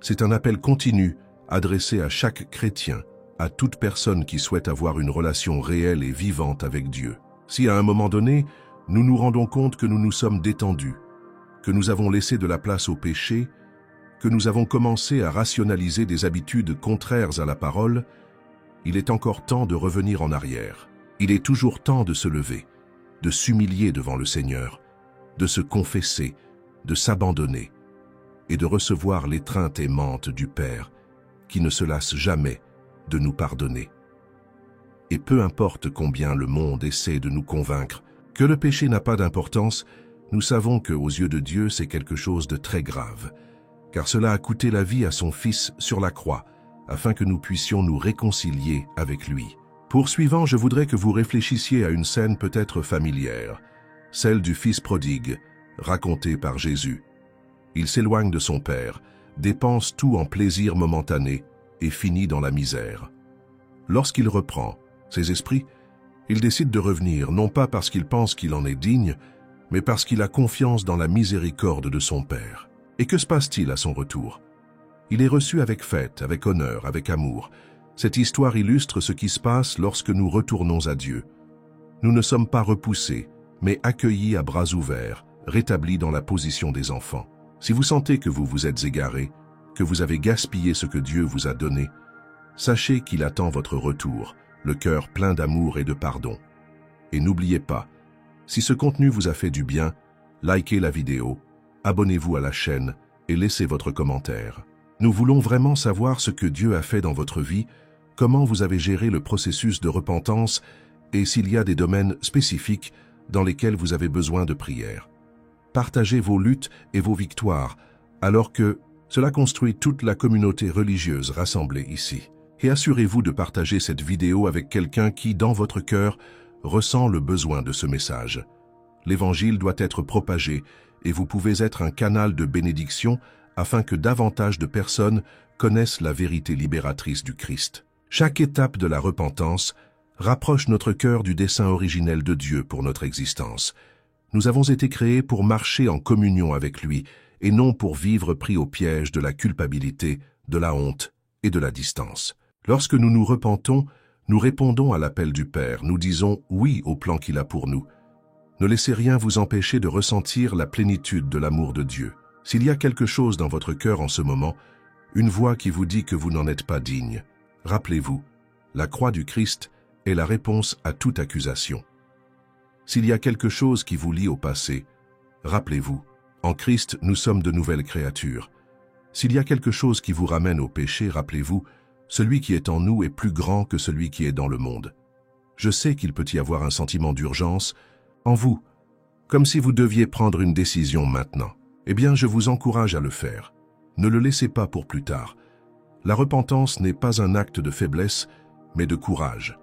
C'est un appel continu adressé à chaque chrétien, à toute personne qui souhaite avoir une relation réelle et vivante avec Dieu. Si à un moment donné, nous nous rendons compte que nous nous sommes détendus, que nous avons laissé de la place au péché, que nous avons commencé à rationaliser des habitudes contraires à la parole, il est encore temps de revenir en arrière. Il est toujours temps de se lever, de s'humilier devant le Seigneur, de se confesser, de s'abandonner et de recevoir l'étreinte aimante du Père qui ne se lasse jamais de nous pardonner. Et peu importe combien le monde essaie de nous convaincre que le péché n'a pas d'importance, nous savons qu'aux yeux de Dieu, c'est quelque chose de très grave, car cela a coûté la vie à son Fils sur la croix, afin que nous puissions nous réconcilier avec lui. Poursuivant, je voudrais que vous réfléchissiez à une scène peut-être familière, celle du Fils prodigue, racontée par Jésus. Il s'éloigne de son Père, dépense tout en plaisir momentané et finit dans la misère. Lorsqu'il reprend ses esprits, il décide de revenir, non pas parce qu'il pense qu'il en est digne, mais parce qu'il a confiance dans la miséricorde de son Père. Et que se passe-t-il à son retour? Il est reçu avec fête, avec honneur, avec amour. Cette histoire illustre ce qui se passe lorsque nous retournons à Dieu. Nous ne sommes pas repoussés, mais accueillis à bras ouverts, rétablis dans la position des enfants. Si vous sentez que vous vous êtes égaré, que vous avez gaspillé ce que Dieu vous a donné, sachez qu'il attend votre retour, le cœur plein d'amour et de pardon. Et n'oubliez pas, si ce contenu vous a fait du bien, likez la vidéo, abonnez-vous à la chaîne et laissez votre commentaire. Nous voulons vraiment savoir ce que Dieu a fait dans votre vie, comment vous avez géré le processus de repentance et s'il y a des domaines spécifiques dans lesquels vous avez besoin de prière. Partagez vos luttes et vos victoires, alors que cela construit toute la communauté religieuse rassemblée ici. Et assurez-vous de partager cette vidéo avec quelqu'un qui, dans votre cœur, ressent le besoin de ce message. L'Évangile doit être propagé et vous pouvez être un canal de bénédiction afin que davantage de personnes connaissent la vérité libératrice du Christ. Chaque étape de la repentance rapproche notre cœur du dessein originel de Dieu pour notre existence. Nous avons été créés pour marcher en communion avec lui et non pour vivre pris au piège de la culpabilité, de la honte et de la distance. Lorsque nous nous repentons, nous répondons à l'appel du Père, nous disons oui au plan qu'il a pour nous. Ne laissez rien vous empêcher de ressentir la plénitude de l'amour de Dieu. S'il y a quelque chose dans votre cœur en ce moment, une voix qui vous dit que vous n'en êtes pas digne, rappelez-vous, la croix du Christ est la réponse à toute accusation. S'il y a quelque chose qui vous lie au passé, rappelez-vous, en Christ nous sommes de nouvelles créatures. S'il y a quelque chose qui vous ramène au péché, rappelez-vous, celui qui est en nous est plus grand que celui qui est dans le monde. Je sais qu'il peut y avoir un sentiment d'urgence en vous, comme si vous deviez prendre une décision maintenant. Eh bien, je vous encourage à le faire. Ne le laissez pas pour plus tard. La repentance n'est pas un acte de faiblesse, mais de courage.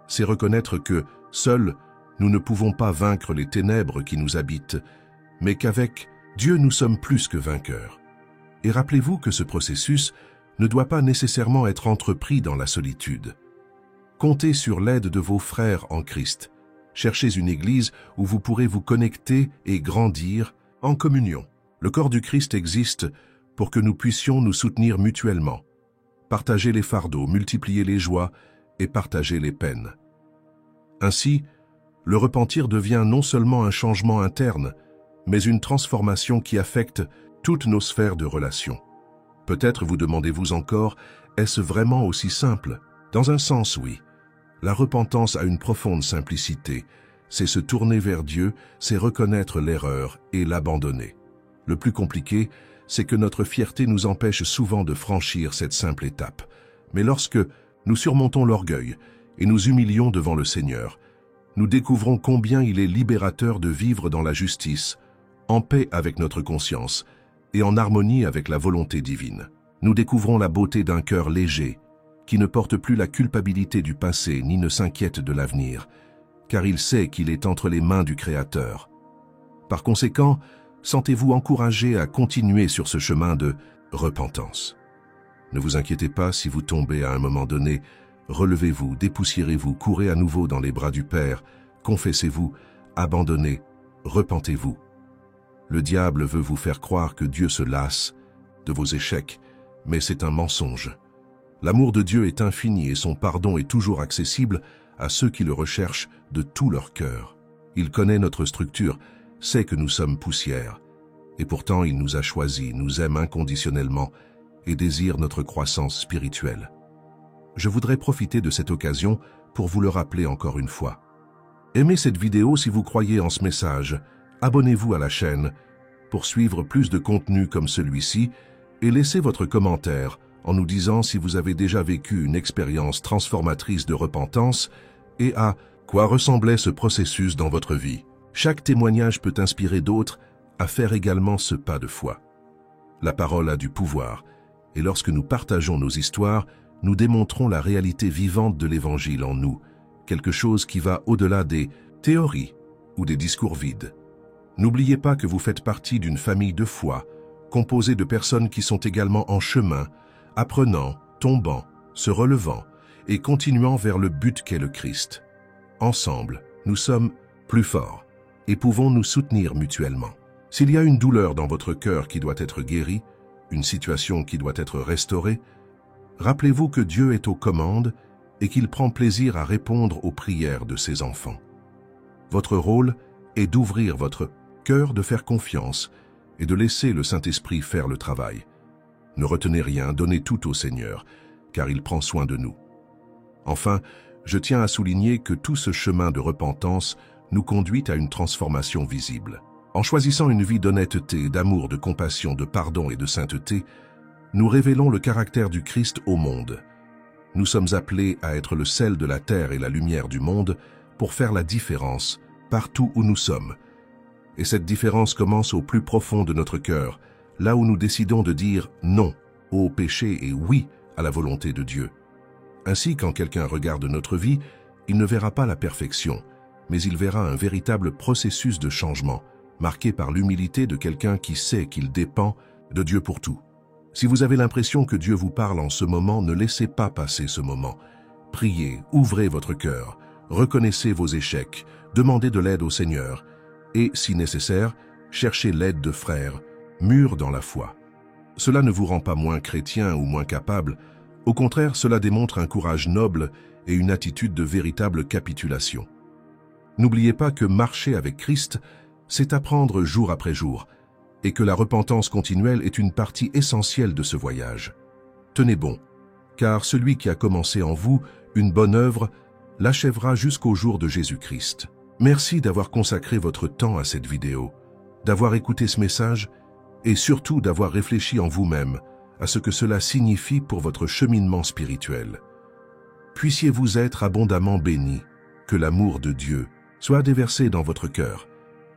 C'est reconnaître que, seuls, nous ne pouvons pas vaincre les ténèbres qui nous habitent, mais qu'avec Dieu nous sommes plus que vainqueurs. Et rappelez-vous que ce processus ne doit pas nécessairement être entrepris dans la solitude. Comptez sur l'aide de vos frères en Christ. Cherchez une église où vous pourrez vous connecter et grandir en communion. Le corps du Christ existe pour que nous puissions nous soutenir mutuellement, partager les fardeaux, multiplier les joies et partager les peines. Ainsi, Le repentir devient non seulement un changement interne, mais une transformation qui affecte toutes nos sphères de relations. Peut-être vous demandez-vous encore, est-ce vraiment aussi simple? Dans un sens, oui. La repentance a une profonde simplicité. C'est se tourner vers Dieu, c'est reconnaître l'erreur et l'abandonner. Le plus compliqué, c'est que notre fierté nous empêche souvent de franchir cette simple étape. Mais lorsque nous surmontons l'orgueil et nous humilions devant le Seigneur, nous découvrons combien il est libérateur de vivre dans la justice, en paix avec notre conscience et en harmonie avec la volonté divine. Nous découvrons la beauté d'un cœur léger, qui ne porte plus la culpabilité du passé ni ne s'inquiète de l'avenir, car il sait qu'il est entre les mains du Créateur. Par conséquent, sentez-vous encouragé à continuer sur ce chemin de repentance. Ne vous inquiétez pas si vous tombez à un moment donné. Relevez-vous, dépoussiérez-vous, courez à nouveau dans les bras du Père, confessez-vous, abandonnez, repentez-vous. Le diable veut vous faire croire que Dieu se lasse de vos échecs, mais c'est un mensonge. L'amour de Dieu est infini et son pardon est toujours accessible à ceux qui le recherchent de tout leur cœur. Il connaît notre structure, sait que nous sommes poussière, et pourtant il nous a choisis, nous aime inconditionnellement et désire notre croissance spirituelle. Je voudrais profiter de cette occasion pour vous le rappeler encore une fois. Aimez cette vidéo si vous croyez en ce message, abonnez-vous à la chaîne pour suivre plus de contenu comme celui-ci et laissez votre commentaire en nous disant si vous avez déjà vécu une expérience transformatrice de repentance et à quoi ressemblait ce processus dans votre vie. Chaque témoignage peut inspirer d'autres à faire également ce pas de foi. La parole a du pouvoir, et lorsque nous partageons nos histoires, nous démontrons la réalité vivante de l'Évangile en nous, quelque chose qui va au-delà des théories ou des discours vides. N'oubliez pas que vous faites partie d'une famille de foi, composée de personnes qui sont également en chemin, apprenant, tombant, se relevant et continuant vers le but qu'est le Christ. Ensemble, nous sommes plus forts et pouvons nous soutenir mutuellement. S'il y a une douleur dans votre cœur qui doit être guérie, une situation qui doit être restaurée, rappelez-vous que Dieu est aux commandes et qu'il prend plaisir à répondre aux prières de ses enfants. Votre rôle est d'ouvrir votre cœur, de faire confiance et de laisser le Saint-Esprit faire le travail. Ne retenez rien, donnez tout au Seigneur, car il prend soin de nous. Enfin, je tiens à souligner que tout ce chemin de repentance nous conduit à une transformation visible. En choisissant une vie d'honnêteté, d'amour, de compassion, de pardon et de sainteté, nous révélons le caractère du Christ au monde. Nous sommes appelés à être le sel de la terre et la lumière du monde pour faire la différence partout où nous sommes. Et cette différence commence au plus profond de notre cœur, là où nous décidons de dire non au péché et oui à la volonté de Dieu. Ainsi, quand quelqu'un regarde notre vie, il ne verra pas la perfection, mais il verra un véritable processus de changement, marqué par l'humilité de quelqu'un qui sait qu'il dépend de Dieu pour tout. Si vous avez l'impression que Dieu vous parle en ce moment, ne laissez pas passer ce moment. Priez, ouvrez votre cœur, reconnaissez vos échecs, demandez de l'aide au Seigneur et, si nécessaire, cherchez l'aide de frères, mûrs dans la foi. Cela ne vous rend pas moins chrétien ou moins capable. Au contraire, cela démontre un courage noble et une attitude de véritable capitulation. N'oubliez pas que marcher avec Christ, c'est apprendre jour après jour, et que la repentance continuelle est une partie essentielle de ce voyage. Tenez bon, car celui qui a commencé en vous une bonne œuvre l'achèvera jusqu'au jour de Jésus-Christ. Merci d'avoir consacré votre temps à cette vidéo, d'avoir écouté ce message et surtout d'avoir réfléchi en vous-même à ce que cela signifie pour votre cheminement spirituel. Puissiez-vous être abondamment bénis, que l'amour de Dieu soit déversé dans votre cœur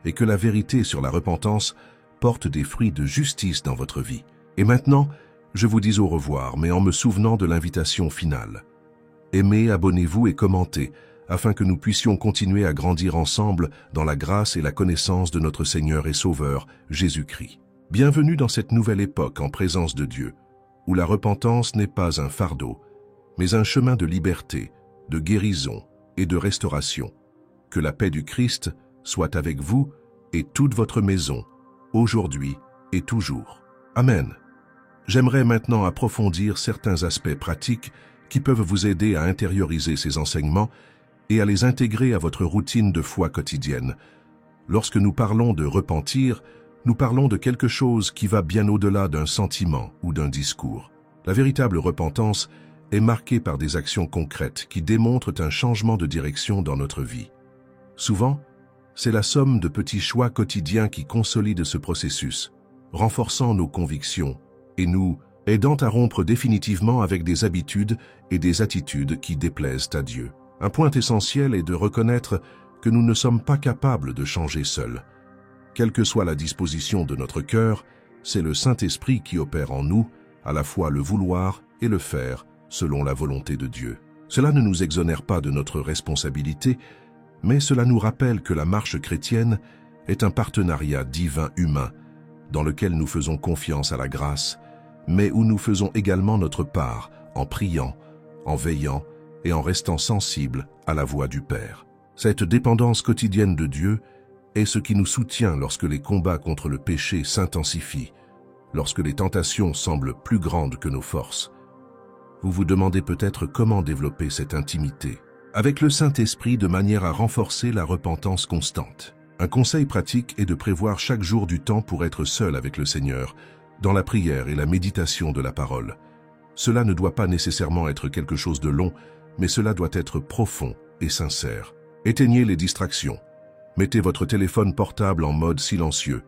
et que la vérité sur la repentance porte des fruits de justice dans votre vie. Et maintenant, je vous dis au revoir, mais en me souvenant de l'invitation finale. Aimez, abonnez-vous et commentez, afin que nous puissions continuer à grandir ensemble dans la grâce et la connaissance de notre Seigneur et Sauveur, Jésus-Christ. Bienvenue dans cette nouvelle époque en présence de Dieu, où la repentance n'est pas un fardeau, mais un chemin de liberté, de guérison et de restauration. Que la paix du Christ soit avec vous et toute votre maison, aujourd'hui et toujours. Amen. J'aimerais maintenant approfondir certains aspects pratiques qui peuvent vous aider à intérioriser ces enseignements et à les intégrer à votre routine de foi quotidienne. Lorsque nous parlons de repentir, nous parlons de quelque chose qui va bien au-delà d'un sentiment ou d'un discours. La véritable repentance est marquée par des actions concrètes qui démontrent un changement de direction dans notre vie. Souvent, c'est la somme de petits choix quotidiens qui consolident ce processus, renforçant nos convictions et nous aidant à rompre définitivement avec des habitudes et des attitudes qui déplaisent à Dieu. Un point essentiel est de reconnaître que nous ne sommes pas capables de changer seuls. Quelle que soit la disposition de notre cœur, c'est le Saint-Esprit qui opère en nous, à la fois le vouloir et le faire, selon la volonté de Dieu. Cela ne nous exonère pas de notre responsabilité, mais cela nous rappelle que la marche chrétienne est un partenariat divin-humain, dans lequel nous faisons confiance à la grâce, mais où nous faisons également notre part en priant, en veillant et en restant sensibles à la voix du Père. Cette dépendance quotidienne de Dieu est ce qui nous soutient lorsque les combats contre le péché s'intensifient, lorsque les tentations semblent plus grandes que nos forces. Vous vous demandez peut-être comment développer cette intimité avec le Saint-Esprit de manière à renforcer la repentance constante. Un conseil pratique est de prévoir chaque jour du temps pour être seul avec le Seigneur, dans la prière et la méditation de la parole. Cela ne doit pas nécessairement être quelque chose de long, mais cela doit être profond et sincère. Éteignez les distractions. Mettez votre téléphone portable en mode silencieux.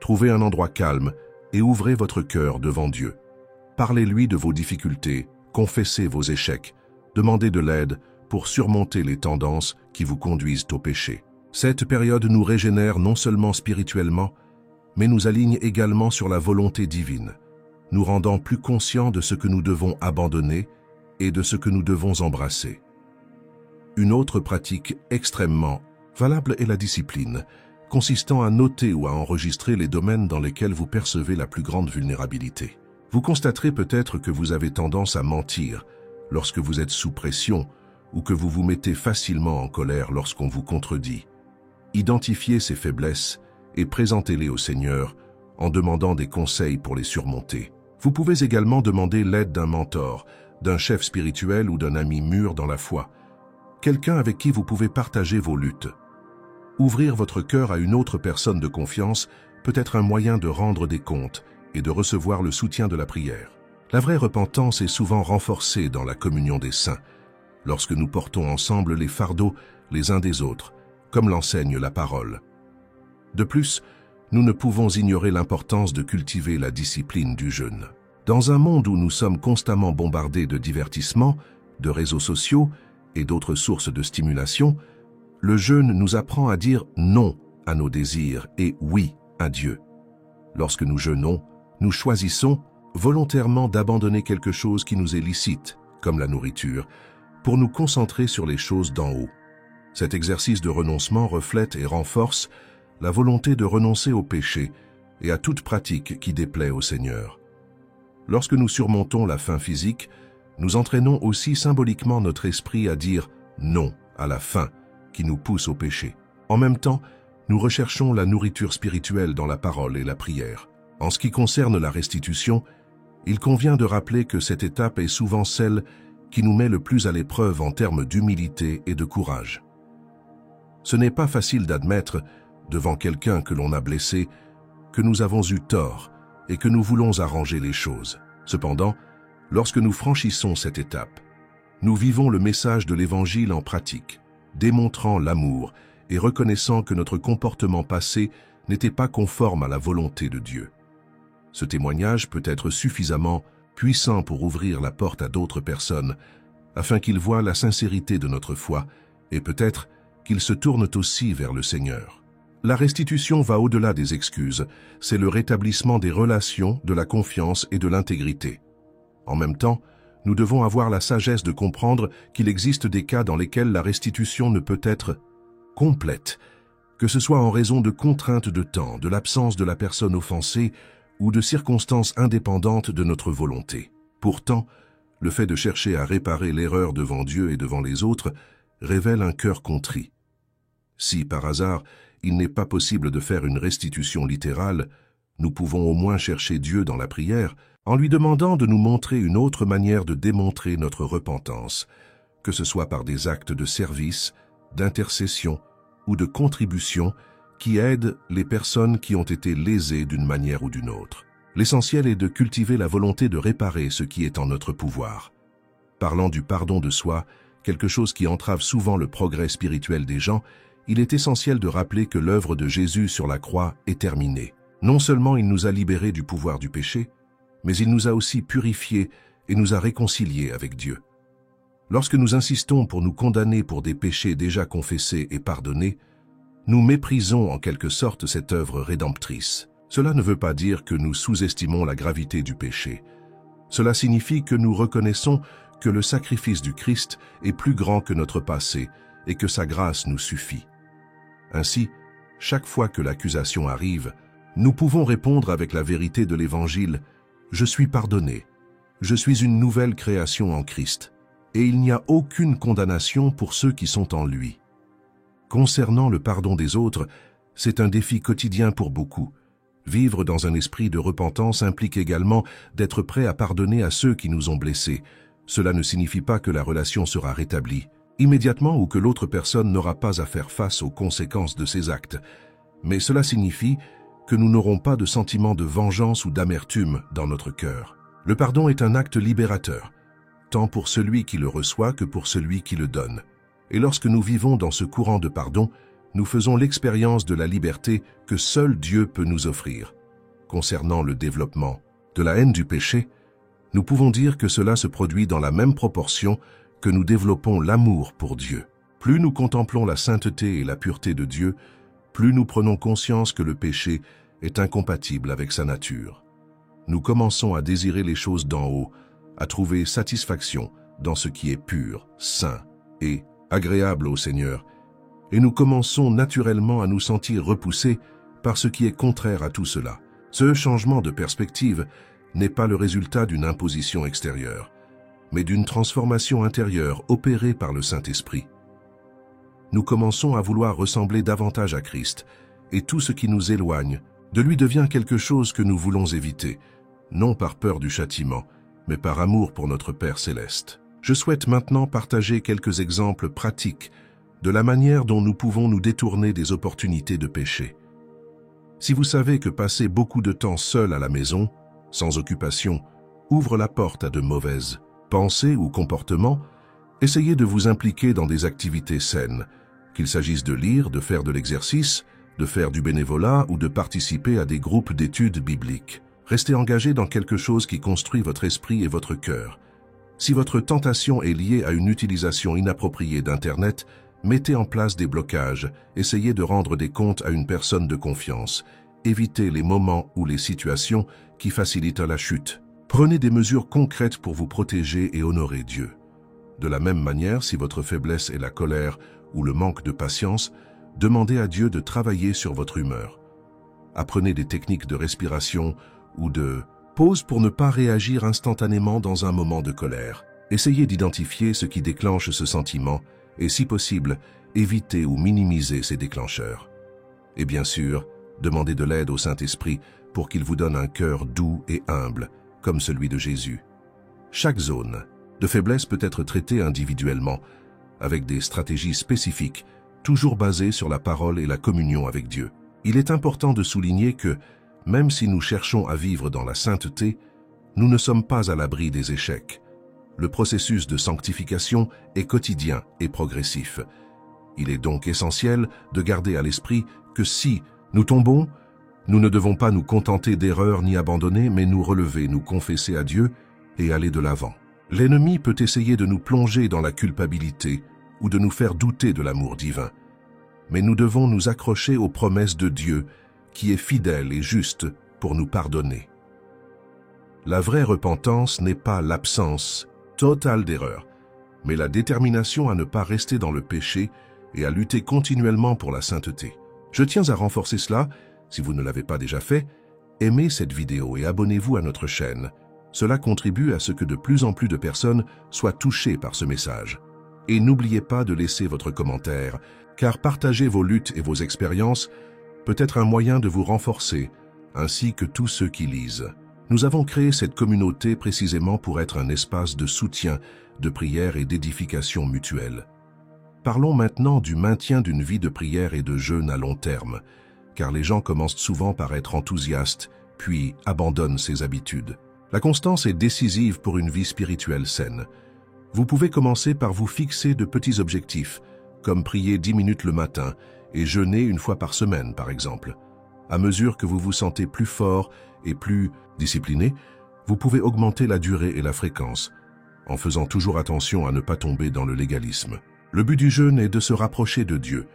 Trouvez un endroit calme et ouvrez votre cœur devant Dieu. Parlez-lui de vos difficultés, confessez vos échecs, demandez de l'aide pour surmonter les tendances qui vous conduisent au péché. Cette période nous régénère non seulement spirituellement, mais nous aligne également sur la volonté divine, nous rendant plus conscients de ce que nous devons abandonner et de ce que nous devons embrasser. Une autre pratique extrêmement valable est la discipline, consistant à noter ou à enregistrer les domaines dans lesquels vous percevez la plus grande vulnérabilité. Vous constaterez peut-être que vous avez tendance à mentir lorsque vous êtes sous pression ou que vous vous mettez facilement en colère lorsqu'on vous contredit. Identifiez ces faiblesses et présentez-les au Seigneur en demandant des conseils pour les surmonter. Vous pouvez également demander l'aide d'un mentor, d'un chef spirituel ou d'un ami mûr dans la foi, quelqu'un avec qui vous pouvez partager vos luttes. Ouvrir votre cœur à une autre personne de confiance peut être un moyen de rendre des comptes et de recevoir le soutien de la prière. La vraie repentance est souvent renforcée dans la communion des saints, lorsque nous portons ensemble les fardeaux les uns des autres, comme l'enseigne la parole. De plus, nous ne pouvons ignorer l'importance de cultiver la discipline du jeûne. Dans un monde où nous sommes constamment bombardés de divertissements, de réseaux sociaux et d'autres sources de stimulation, le jeûne nous apprend à dire non à nos désirs et oui à Dieu. Lorsque nous jeûnons, nous choisissons volontairement d'abandonner quelque chose qui nous est licite, comme la nourriture, pour nous concentrer sur les choses d'en haut. Cet exercice de renoncement reflète et renforce la volonté de renoncer au péché et à toute pratique qui déplaît au Seigneur. Lorsque nous surmontons la faim physique, nous entraînons aussi symboliquement notre esprit à dire non à la faim qui nous pousse au péché. En même temps, nous recherchons la nourriture spirituelle dans la parole et la prière. En ce qui concerne la restitution, il convient de rappeler que cette étape est souvent celle qui nous met le plus à l'épreuve en termes d'humilité et de courage. Ce n'est pas facile d'admettre, devant quelqu'un que l'on a blessé, que nous avons eu tort et que nous voulons arranger les choses. Cependant, lorsque nous franchissons cette étape, nous vivons le message de l'Évangile en pratique, démontrant l'amour et reconnaissant que notre comportement passé n'était pas conforme à la volonté de Dieu. Ce témoignage peut être suffisamment puissant pour ouvrir la porte à d'autres personnes, afin qu'ils voient la sincérité de notre foi et peut-être qu'ils se tournent aussi vers le Seigneur. La restitution va au-delà des excuses, c'est le rétablissement des relations, de la confiance et de l'intégrité. En même temps, nous devons avoir la sagesse de comprendre qu'il existe des cas dans lesquels la restitution ne peut être complète, que ce soit en raison de contraintes de temps, de l'absence de la personne offensée ou de circonstances indépendantes de notre volonté. Pourtant, le fait de chercher à réparer l'erreur devant Dieu et devant les autres révèle un cœur contrit. Si, par hasard, il n'est pas possible de faire une restitution littérale, nous pouvons au moins chercher Dieu dans la prière en lui demandant de nous montrer une autre manière de démontrer notre repentance, que ce soit par des actes de service, d'intercession ou de contribution qui aident les personnes qui ont été lésées d'une manière ou d'une autre. L'essentiel est de cultiver la volonté de réparer ce qui est en notre pouvoir. Parlant du pardon de soi, quelque chose qui entrave souvent le progrès spirituel des gens, il est essentiel de rappeler que l'œuvre de Jésus sur la croix est terminée. Non seulement il nous a libérés du pouvoir du péché, mais il nous a aussi purifiés et nous a réconciliés avec Dieu. Lorsque nous insistons pour nous condamner pour des péchés déjà confessés et pardonnés, nous méprisons en quelque sorte cette œuvre rédemptrice. Cela ne veut pas dire que nous sous-estimons la gravité du péché. Cela signifie que nous reconnaissons que le sacrifice du Christ est plus grand que notre passé et que sa grâce nous suffit. Ainsi, chaque fois que l'accusation arrive, nous pouvons répondre avec la vérité de l'Évangile « Je suis pardonné, je suis une nouvelle création en Christ, et il n'y a aucune condamnation pour ceux qui sont en lui. » Concernant le pardon des autres, c'est un défi quotidien pour beaucoup. Vivre dans un esprit de repentance implique également d'être prêt à pardonner à ceux qui nous ont blessés. Cela ne signifie pas que la relation sera rétablie immédiatement ou que l'autre personne n'aura pas à faire face aux conséquences de ses actes. Mais cela signifie que nous n'aurons pas de sentiment de vengeance ou d'amertume dans notre cœur. Le pardon est un acte libérateur, tant pour celui qui le reçoit que pour celui qui le donne. Et lorsque nous vivons dans ce courant de pardon, nous faisons l'expérience de la liberté que seul Dieu peut nous offrir. Concernant le développement de la haine du péché, nous pouvons dire que cela se produit dans la même proportion que nous développons l'amour pour Dieu. Plus nous contemplons la sainteté et la pureté de Dieu, plus nous prenons conscience que le péché est incompatible avec sa nature. Nous commençons à désirer les choses d'en haut, à trouver satisfaction dans ce qui est pur, saint et agréable au Seigneur, et nous commençons naturellement à nous sentir repoussés par ce qui est contraire à tout cela. Ce changement de perspective n'est pas le résultat d'une imposition extérieure, mais d'une transformation intérieure opérée par le Saint-Esprit. Nous commençons à vouloir ressembler davantage à Christ, et tout ce qui nous éloigne de lui devient quelque chose que nous voulons éviter, non par peur du châtiment, mais par amour pour notre Père céleste. Je souhaite maintenant partager quelques exemples pratiques de la manière dont nous pouvons nous détourner des opportunités de péché. Si vous savez que passer beaucoup de temps seul à la maison, sans occupation, ouvre la porte à de mauvaises pensées ou comportements, essayez de vous impliquer dans des activités saines, qu'il s'agisse de lire, de faire de l'exercice, de faire du bénévolat ou de participer à des groupes d'études bibliques. Restez engagé dans quelque chose qui construit votre esprit et votre cœur. Si votre tentation est liée à une utilisation inappropriée d'Internet, mettez en place des blocages, essayez de rendre des comptes à une personne de confiance, évitez les moments ou les situations qui facilitent la chute. Prenez des mesures concrètes pour vous protéger et honorer Dieu. De la même manière, si votre faiblesse est la colère ou le manque de patience, demandez à Dieu de travailler sur votre humeur. Apprenez des techniques de respiration ou de pause pour ne pas réagir instantanément dans un moment de colère. Essayez d'identifier ce qui déclenche ce sentiment et, si possible, évitez ou minimiser ces déclencheurs. Et bien sûr, demandez de l'aide au Saint-Esprit pour qu'il vous donne un cœur doux et humble, comme celui de Jésus. Chaque zone de faiblesse peut être traitée individuellement, avec des stratégies spécifiques, toujours basées sur la parole et la communion avec Dieu. Il est important de souligner que, même si nous cherchons à vivre dans la sainteté, nous ne sommes pas à l'abri des échecs. Le processus de sanctification est quotidien et progressif. Il est donc essentiel de garder à l'esprit que si nous tombons, nous ne devons pas nous contenter d'erreurs ni abandonner, mais nous relever, nous confesser à Dieu et aller de l'avant. L'ennemi peut essayer de nous plonger dans la culpabilité ou de nous faire douter de l'amour divin. Mais nous devons nous accrocher aux promesses de Dieu, qui est fidèle et juste pour nous pardonner. La vraie repentance n'est pas l'absence totale d'erreur, mais la détermination à ne pas rester dans le péché et à lutter continuellement pour la sainteté. Je tiens à renforcer cela, si vous ne l'avez pas déjà fait, aimez cette vidéo et abonnez-vous à notre chaîne. Cela contribue à ce que de plus en plus de personnes soient touchées par ce message. Et n'oubliez pas de laisser votre commentaire, car partager vos luttes et vos expériences peut être un moyen de vous renforcer, ainsi que tous ceux qui lisent. Nous avons créé cette communauté précisément pour être un espace de soutien de prière et d'édification mutuelle. Parlons maintenant du maintien d'une vie de prière et de jeûne à long terme, car les gens commencent souvent par être enthousiastes, puis abandonnent ces habitudes. La constance est décisive pour une vie spirituelle saine. Vous pouvez commencer par vous fixer de petits objectifs, comme prier 10 minutes le matin et jeûner une fois par semaine, par exemple. À mesure que vous vous sentez plus fort et plus discipliné, vous pouvez augmenter la durée et la fréquence, en faisant toujours attention à ne pas tomber dans le légalisme. Le but du jeûne est de se rapprocher de Dieu,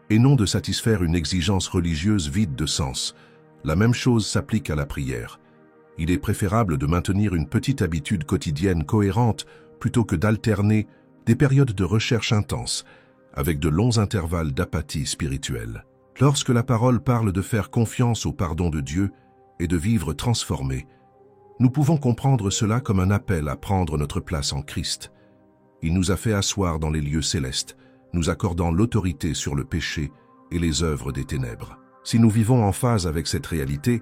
et non de satisfaire une exigence religieuse vide de sens. La même chose s'applique à la prière. Il est préférable de maintenir une petite habitude quotidienne cohérente plutôt que d'alterner des périodes de recherche intense avec de longs intervalles d'apathie spirituelle. Lorsque la parole parle de faire confiance au pardon de Dieu et de vivre transformé, nous pouvons comprendre cela comme un appel à prendre notre place en Christ. Il nous a fait asseoir dans les lieux célestes, nous accordant l'autorité sur le péché et les œuvres des ténèbres. Si nous vivons en phase avec cette réalité,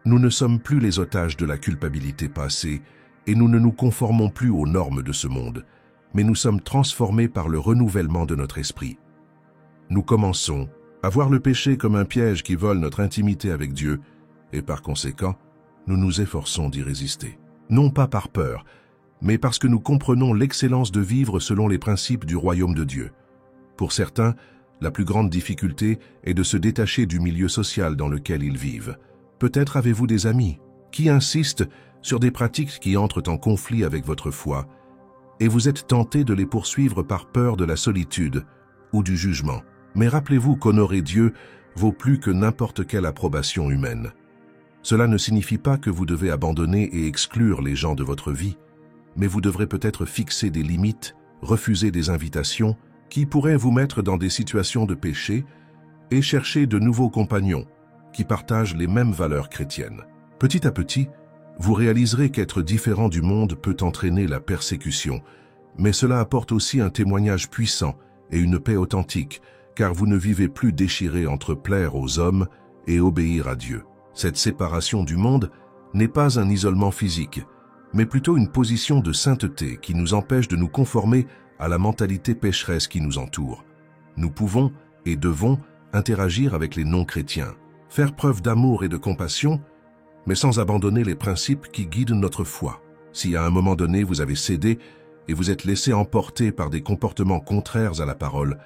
nous ne sommes plus les otages de la culpabilité passée et nous ne nous conformons plus aux normes de ce monde, mais nous sommes transformés par le renouvellement de notre esprit. Nous commençons à voir le péché comme un piège qui vole notre intimité avec Dieu et par conséquent, nous nous efforçons d'y résister. Non pas par peur, mais parce que nous comprenons l'excellence de vivre selon les principes du royaume de Dieu. Pour certains, la plus grande difficulté est de se détacher du milieu social dans lequel ils vivent. Peut-être avez-vous des amis qui insistent sur des pratiques qui entrent en conflit avec votre foi, et vous êtes tenté de les poursuivre par peur de la solitude ou du jugement. Mais rappelez-vous qu'honorer Dieu vaut plus que n'importe quelle approbation humaine. Cela ne signifie pas que vous devez abandonner et exclure les gens de votre vie, mais vous devrez peut-être fixer des limites, refuser des invitations qui pourraient vous mettre dans des situations de péché et chercher de nouveaux compagnons qui partagent les mêmes valeurs chrétiennes. Petit à petit, vous réaliserez qu'être différent du monde peut entraîner la persécution, mais cela apporte aussi un témoignage puissant et une paix authentique, car vous ne vivez plus déchiré entre plaire aux hommes et obéir à Dieu. Cette séparation du monde n'est pas un isolement physique, mais plutôt une position de sainteté qui nous empêche de nous conformer à la mentalité pécheresse qui nous entoure. Nous pouvons et devons interagir avec les non-chrétiens, faire preuve d'amour et de compassion, mais sans abandonner les principes qui guident notre foi. Si à un moment donné vous avez cédé et vous êtes laissé emporter par des comportements contraires à la parole,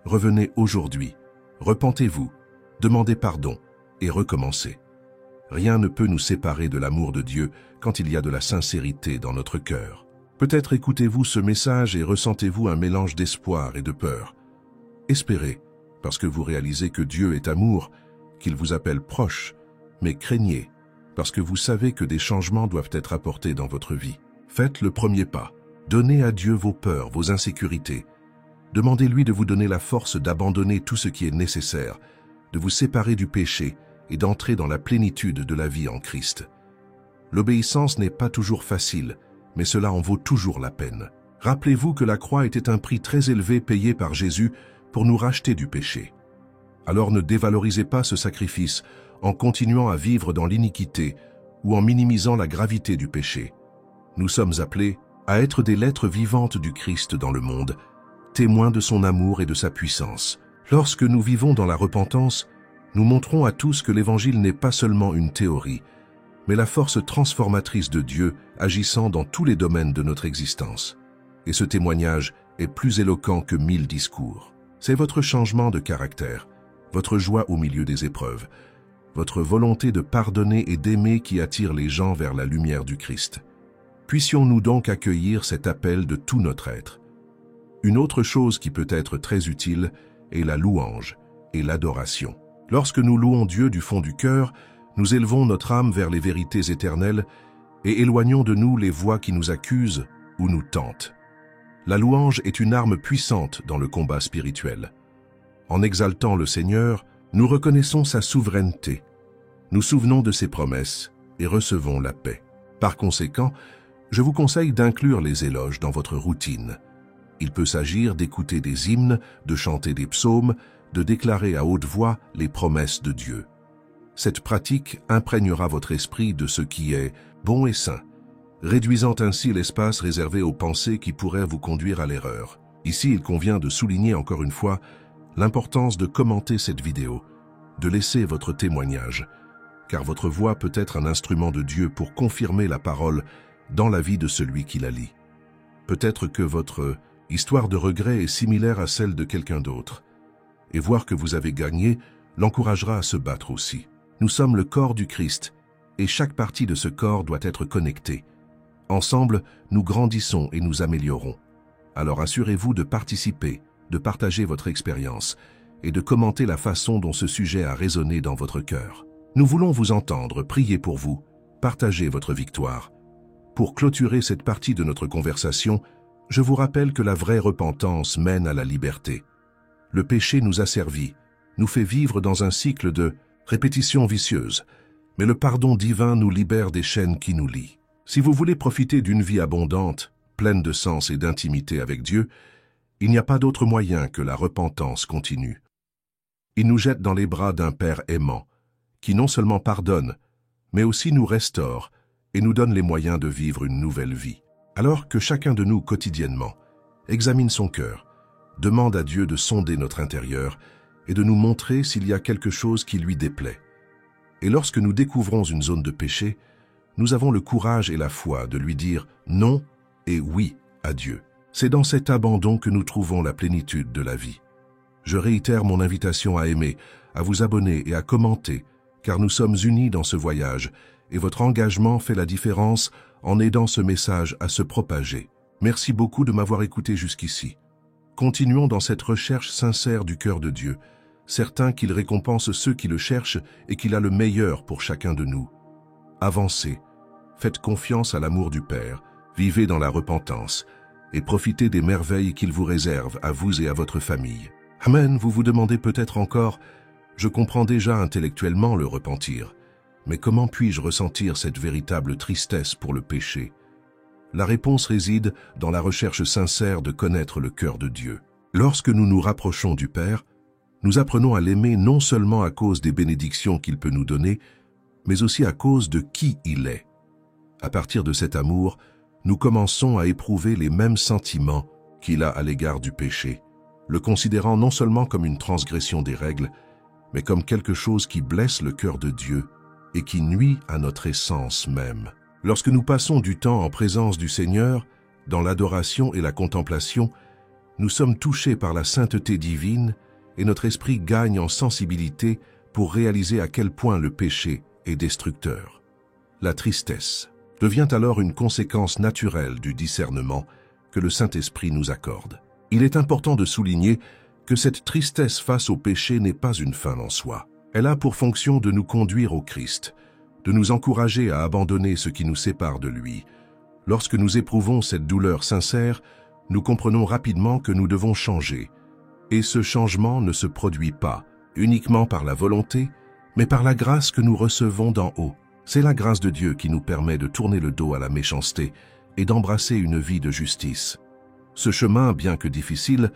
revenez aujourd'hui, repentez-vous, demandez pardon et recommencez. Rien ne peut nous séparer de l'amour de Dieu quand il y a de la sincérité dans notre cœur. Peut-être écoutez-vous ce message et ressentez-vous un mélange d'espoir et de peur. Espérez, parce que vous réalisez que Dieu est amour, qu'il vous appelle proche, mais craignez, parce que vous savez que des changements doivent être apportés dans votre vie. Faites le premier pas. Donnez à Dieu vos peurs, vos insécurités. Demandez-lui de vous donner la force d'abandonner tout ce qui est nécessaire, de vous séparer du péché et d'entrer dans la plénitude de la vie en Christ. L'obéissance n'est pas toujours facile, mais cela en vaut toujours la peine. Rappelez-vous que la croix était un prix très élevé payé par Jésus pour nous racheter du péché. Alors ne dévalorisez pas ce sacrifice en continuant à vivre dans l'iniquité ou en minimisant la gravité du péché. Nous sommes appelés à être des lettres vivantes du Christ dans le monde, témoins de son amour et de sa puissance. Lorsque nous vivons dans la repentance, nous montrons à tous que l'Évangile n'est pas seulement une théorie, mais la force transformatrice de Dieu agissant dans tous les domaines de notre existence. Et ce témoignage est plus éloquent que 1000 discours. C'est votre changement de caractère, votre joie au milieu des épreuves, votre volonté de pardonner et d'aimer qui attire les gens vers la lumière du Christ. Puissions-nous donc accueillir cet appel de tout notre être. Une autre chose qui peut être très utile est la louange et l'adoration. Lorsque nous louons Dieu du fond du cœur, nous élevons notre âme vers les vérités éternelles et éloignons de nous les voix qui nous accusent ou nous tentent. La louange est une arme puissante dans le combat spirituel. En exaltant le Seigneur, nous reconnaissons sa souveraineté, nous souvenons de ses promesses et recevons la paix. Par conséquent, je vous conseille d'inclure les éloges dans votre routine. Il peut s'agir d'écouter des hymnes, de chanter des psaumes, de déclarer à haute voix les promesses de Dieu. Cette pratique imprégnera votre esprit de ce qui est bon et saint, réduisant ainsi l'espace réservé aux pensées qui pourraient vous conduire à l'erreur. Ici, il convient de souligner encore une fois l'importance de commenter cette vidéo, de laisser votre témoignage, car votre voix peut être un instrument de Dieu pour confirmer la parole dans la vie de celui qui la lit. Peut-être que votre histoire de regret est similaire à celle de quelqu'un d'autre, et voir que vous avez gagné l'encouragera à se battre aussi. Nous sommes le corps du Christ, et chaque partie de ce corps doit être connectée. Ensemble, nous grandissons et nous améliorons. Alors assurez-vous de participer, de partager votre expérience et de commenter la façon dont ce sujet a résonné dans votre cœur. Nous voulons vous entendre, prier pour vous, partager votre victoire. Pour clôturer cette partie de notre conversation, je vous rappelle que la vraie repentance mène à la liberté. Le péché nous asservit, nous fait vivre dans un cycle de répétition vicieuse, mais le pardon divin nous libère des chaînes qui nous lient. Si vous voulez profiter d'une vie abondante, pleine de sens et d'intimité avec Dieu, il n'y a pas d'autre moyen que la repentance continue. Il nous jette dans les bras d'un Père aimant, qui non seulement pardonne, mais aussi nous restaure et nous donne les moyens de vivre une nouvelle vie. Alors que chacun de nous quotidiennement examine son cœur, demande à Dieu de sonder notre intérieur et de nous montrer s'il y a quelque chose qui lui déplaît. Et lorsque nous découvrons une zone de péché, nous avons le courage et la foi de lui dire non et oui à Dieu. C'est dans cet abandon que nous trouvons la plénitude de la vie. Je réitère mon invitation à aimer, à vous abonner et à commenter, car nous sommes unis dans ce voyage et votre engagement fait la différence en aidant ce message à se propager. Merci beaucoup de m'avoir écouté jusqu'ici. Continuons dans cette recherche sincère du cœur de Dieu, certain qu'il récompense ceux qui le cherchent et qu'il a le meilleur pour chacun de nous. Avancez, faites confiance à l'amour du Père, vivez dans la repentance et profitez des merveilles qu'il vous réserve à vous et à votre famille. Amen, vous vous demandez peut-être encore, je comprends déjà intellectuellement le repentir, mais comment puis-je ressentir cette véritable tristesse pour le péché? La réponse réside dans la recherche sincère de connaître le cœur de Dieu. Lorsque nous nous rapprochons du Père, nous apprenons à l'aimer non seulement à cause des bénédictions qu'il peut nous donner, mais aussi à cause de qui il est. À partir de cet amour, nous commençons à éprouver les mêmes sentiments qu'il a à l'égard du péché, le considérant non seulement comme une transgression des règles, mais comme quelque chose qui blesse le cœur de Dieu et qui nuit à notre essence même. Lorsque nous passons du temps en présence du Seigneur, dans l'adoration et la contemplation, nous sommes touchés par la sainteté divine et notre esprit gagne en sensibilité pour réaliser à quel point le péché est destructeur. La tristesse devient alors une conséquence naturelle du discernement que le Saint-Esprit nous accorde. Il est important de souligner que cette tristesse face au péché n'est pas une fin en soi. Elle a pour fonction de nous conduire au Christ, de nous encourager à abandonner ce qui nous sépare de lui. Lorsque nous éprouvons cette douleur sincère, nous comprenons rapidement que nous devons changer. Et ce changement ne se produit pas uniquement par la volonté, mais par la grâce que nous recevons d'en haut. C'est la grâce de Dieu qui nous permet de tourner le dos à la méchanceté et d'embrasser une vie de justice. Ce chemin, bien que difficile,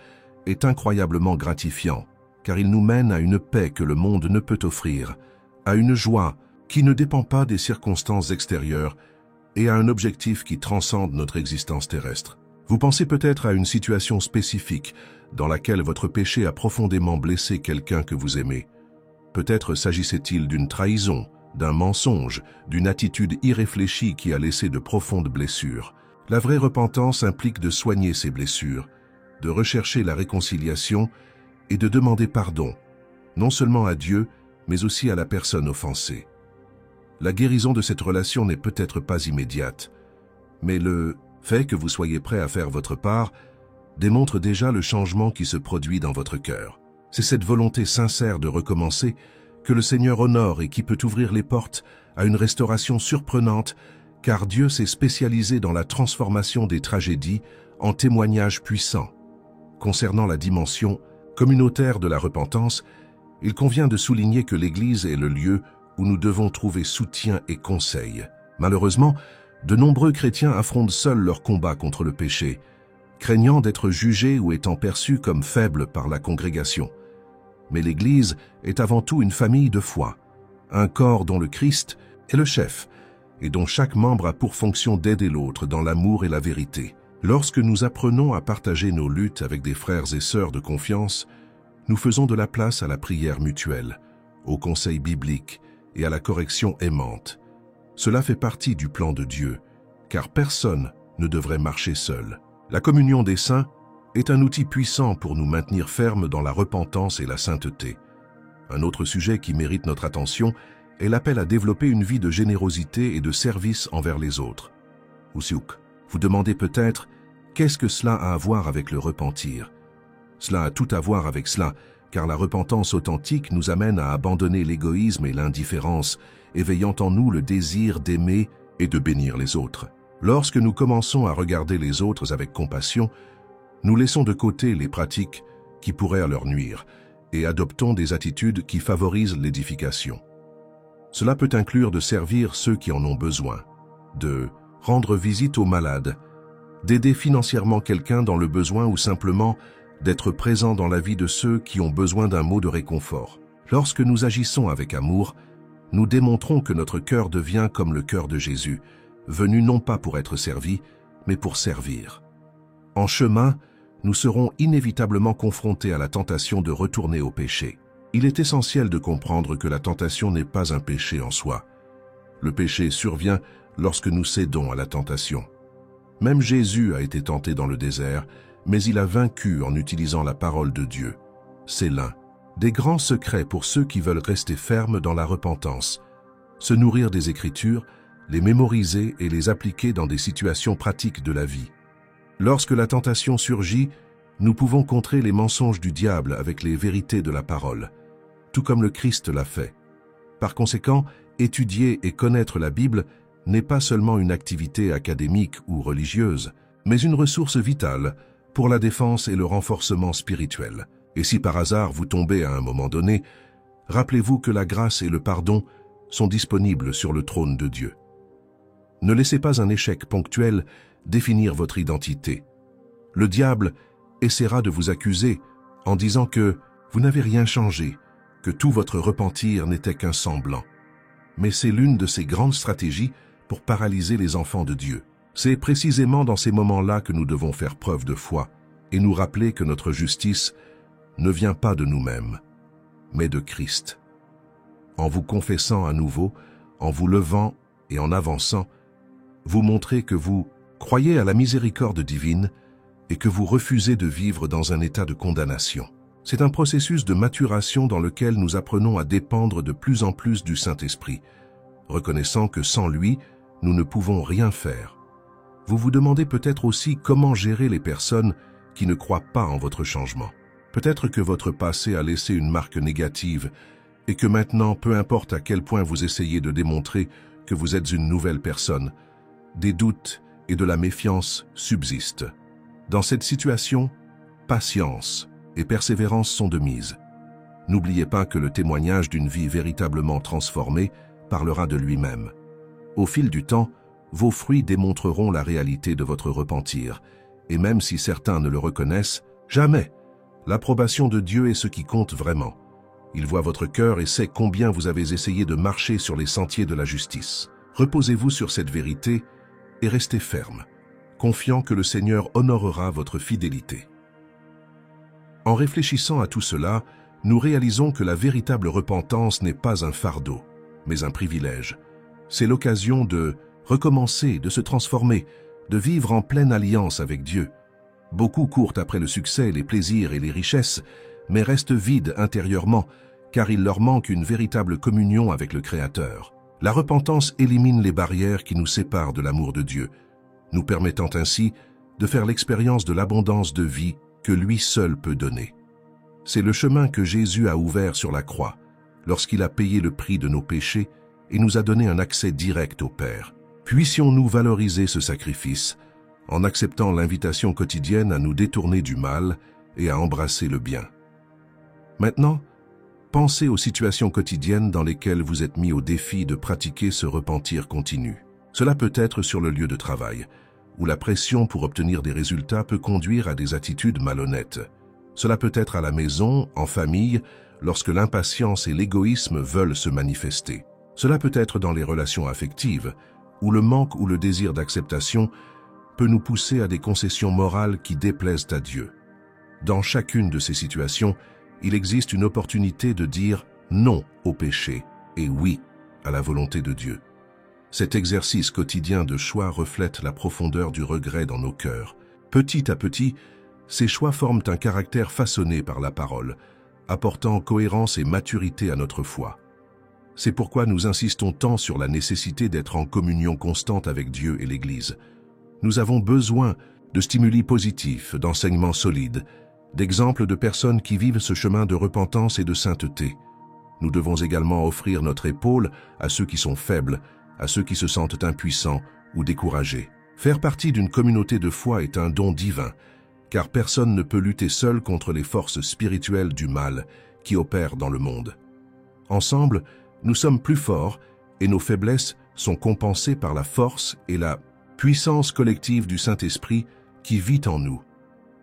est incroyablement gratifiant, car il nous mène à une paix que le monde ne peut offrir, à une joie qui ne dépend pas des circonstances extérieures et à un objectif qui transcende notre existence terrestre. Vous pensez peut-être à une situation spécifique dans laquelle votre péché a profondément blessé quelqu'un que vous aimez. Peut-être s'agissait-il d'une trahison, d'un mensonge, d'une attitude irréfléchie qui a laissé de profondes blessures. La vraie repentance implique de soigner ces blessures, de rechercher la réconciliation et de demander pardon, non seulement à Dieu, mais aussi à la personne offensée. La guérison de cette relation n'est peut-être pas immédiate, mais le fait que vous soyez prêt à faire votre part démontre déjà le changement qui se produit dans votre cœur. C'est cette volonté sincère de recommencer que le Seigneur honore et qui peut ouvrir les portes à une restauration surprenante, car Dieu s'est spécialisé dans la transformation des tragédies en témoignages puissants. Concernant la dimension communautaire de la repentance, il convient de souligner que l'Église est le lieu où nous devons trouver soutien et conseil. Malheureusement, de nombreux chrétiens affrontent seuls leur combat contre le péché, craignant d'être jugés ou étant perçus comme faibles par la congrégation. Mais l'Église est avant tout une famille de foi, un corps dont le Christ est le chef, et dont chaque membre a pour fonction d'aider l'autre dans l'amour et la vérité. Lorsque nous apprenons à partager nos luttes avec des frères et sœurs de confiance, nous faisons de la place à la prière mutuelle, au conseil biblique et à la correction aimante. Cela fait partie du plan de Dieu, car personne ne devrait marcher seul. La communion des saints est un outil puissant pour nous maintenir fermes dans la repentance et la sainteté. Un autre sujet qui mérite notre attention est l'appel à développer une vie de générosité et de service envers les autres. Oussiouk, vous demandez peut-être, qu'est-ce que cela a à voir avec le repentir? Cela a tout à voir avec cela, car la repentance authentique nous amène à abandonner l'égoïsme et l'indifférence, éveillant en nous le désir d'aimer et de bénir les autres. Lorsque nous commençons à regarder les autres avec compassion, nous laissons de côté les pratiques qui pourraient leur nuire et adoptons des attitudes qui favorisent l'édification. Cela peut inclure de servir ceux qui en ont besoin, de rendre visite aux malades, d'aider financièrement quelqu'un dans le besoin ou simplement d'être présent dans la vie de ceux qui ont besoin d'un mot de réconfort. Lorsque nous agissons avec amour, nous démontrons que notre cœur devient comme le cœur de Jésus, venu non pas pour être servi, mais pour servir. En chemin, nous serons inévitablement confrontés à la tentation de retourner au péché. Il est essentiel de comprendre que la tentation n'est pas un péché en soi. Le péché survient lorsque nous cédons à la tentation. Même Jésus a été tenté dans le désert, mais il a vaincu en utilisant la parole de Dieu. C'est l'un des grands secrets pour ceux qui veulent rester fermes dans la repentance, se nourrir des Écritures, les mémoriser et les appliquer dans des situations pratiques de la vie. Lorsque la tentation surgit, nous pouvons contrer les mensonges du diable avec les vérités de la parole, tout comme le Christ l'a fait. Par conséquent, étudier et connaître la Bible n'est pas seulement une activité académique ou religieuse, mais une ressource vitale pour la défense et le renforcement spirituel. Et si par hasard vous tombez à un moment donné, rappelez-vous que la grâce et le pardon sont disponibles sur le trône de Dieu. Ne laissez pas un échec ponctuel définir votre identité. Le diable essaiera de vous accuser en disant que vous n'avez rien changé, que tout votre repentir n'était qu'un semblant. Mais c'est l'une de ces grandes stratégies pour paralyser les enfants de Dieu. C'est précisément dans ces moments-là que nous devons faire preuve de foi et nous rappeler que notre justice ne vient pas de nous-mêmes, mais de Christ. En vous confessant à nouveau, en vous levant et en avançant, vous montrez que vous croyez à la miséricorde divine et que vous refusez de vivre dans un état de condamnation. C'est un processus de maturation dans lequel nous apprenons à dépendre de plus en plus du Saint-Esprit, reconnaissant que sans lui, nous ne pouvons rien faire. Vous vous demandez peut-être aussi comment gérer les personnes qui ne croient pas en votre changement. Peut-être que votre passé a laissé une marque négative et que maintenant, peu importe à quel point vous essayez de démontrer que vous êtes une nouvelle personne, des doutes et de la méfiance subsistent. Dans cette situation, patience et persévérance sont de mise. N'oubliez pas que le témoignage d'une vie véritablement transformée parlera de lui-même. Au fil du temps, vos fruits démontreront la réalité de votre repentir, et même si certains ne le reconnaissent, jamais. L'approbation de Dieu est ce qui compte vraiment. Il voit votre cœur et sait combien vous avez essayé de marcher sur les sentiers de la justice. Reposez-vous sur cette vérité et restez ferme, confiant que le Seigneur honorera votre fidélité. En réfléchissant à tout cela, nous réalisons que la véritable repentance n'est pas un fardeau, mais un privilège. C'est l'occasion de recommencer, de se transformer, de vivre en pleine alliance avec Dieu. Beaucoup courent après le succès, les plaisirs et les richesses, mais restent vides intérieurement, car il leur manque une véritable communion avec le Créateur. La repentance élimine les barrières qui nous séparent de l'amour de Dieu, nous permettant ainsi de faire l'expérience de l'abondance de vie que lui seul peut donner. C'est le chemin que Jésus a ouvert sur la croix, lorsqu'il a payé le prix de nos péchés et nous a donné un accès direct au Père. Puissions-nous valoriser ce sacrifice en acceptant l'invitation quotidienne à nous détourner du mal et à embrasser le bien. Maintenant, pensez aux situations quotidiennes dans lesquelles vous êtes mis au défi de pratiquer ce repentir continu. Cela peut être sur le lieu de travail, où la pression pour obtenir des résultats peut conduire à des attitudes malhonnêtes. Cela peut être à la maison, en famille, lorsque l'impatience et l'égoïsme veulent se manifester. Cela peut être dans les relations affectives, où le manque ou le désir d'acceptation peut nous pousser à des concessions morales qui déplaisent à Dieu. Dans chacune de ces situations, il existe une opportunité de dire non au péché et oui à la volonté de Dieu. Cet exercice quotidien de choix reflète la profondeur du regret dans nos cœurs. Petit à petit, ces choix forment un caractère façonné par la parole, apportant cohérence et maturité à notre foi. C'est pourquoi nous insistons tant sur la nécessité d'être en communion constante avec Dieu et l'Église. Nous avons besoin de stimuli positifs, d'enseignements solides, d'exemples de personnes qui vivent ce chemin de repentance et de sainteté. Nous devons également offrir notre épaule à ceux qui sont faibles, à ceux qui se sentent impuissants ou découragés. Faire partie d'une communauté de foi est un don divin, car personne ne peut lutter seul contre les forces spirituelles du mal qui opèrent dans le monde. Ensemble, nous sommes plus forts et nos faiblesses sont compensées par la force et la puissance collective du Saint-Esprit qui vit en nous.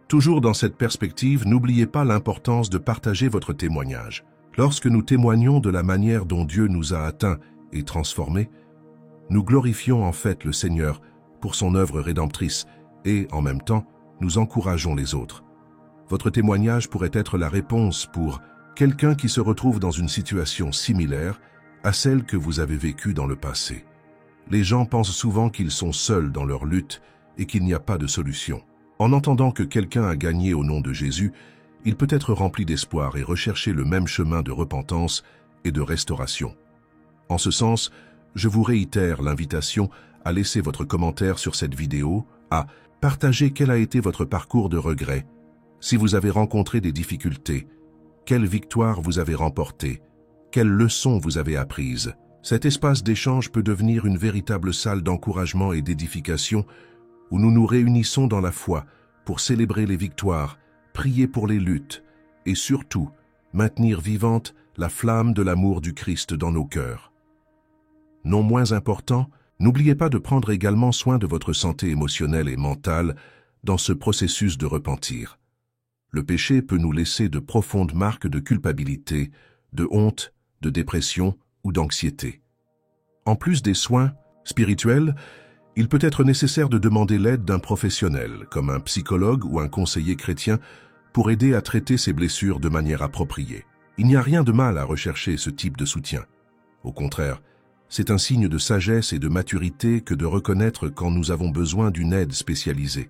Toujours dans cette perspective, n'oubliez pas l'importance de partager votre témoignage. Lorsque nous témoignons de la manière dont Dieu nous a atteints et transformés, nous glorifions en fait le Seigneur pour son œuvre rédemptrice et, en même temps, nous encourageons les autres. Votre témoignage pourrait être la réponse pour quelqu'un qui se retrouve dans une situation similaire à celle que vous avez vécue dans le passé. Les gens pensent souvent qu'ils sont seuls dans leur lutte et qu'il n'y a pas de solution. En entendant que quelqu'un a gagné au nom de Jésus, il peut être rempli d'espoir et rechercher le même chemin de repentance et de restauration. En ce sens, je vous réitère l'invitation à laisser votre commentaire sur cette vidéo, à partager quel a été votre parcours de regret, si vous avez rencontré des difficultés, quelle victoire vous avez remportée, quelles leçons vous avez apprises. Cet espace d'échange peut devenir une véritable salle d'encouragement et d'édification où nous nous réunissons dans la foi pour célébrer les victoires, prier pour les luttes et surtout maintenir vivante la flamme de l'amour du Christ dans nos cœurs. Non moins important, n'oubliez pas de prendre également soin de votre santé émotionnelle et mentale dans ce processus de repentir. Le péché peut nous laisser de profondes marques de culpabilité, de honte, de dépression ou d'anxiété. En plus des soins spirituels, il peut être nécessaire de demander l'aide d'un professionnel, comme un psychologue ou un conseiller chrétien, pour aider à traiter ces blessures de manière appropriée. Il n'y a rien de mal à rechercher ce type de soutien. Au contraire, c'est un signe de sagesse et de maturité que de reconnaître quand nous avons besoin d'une aide spécialisée.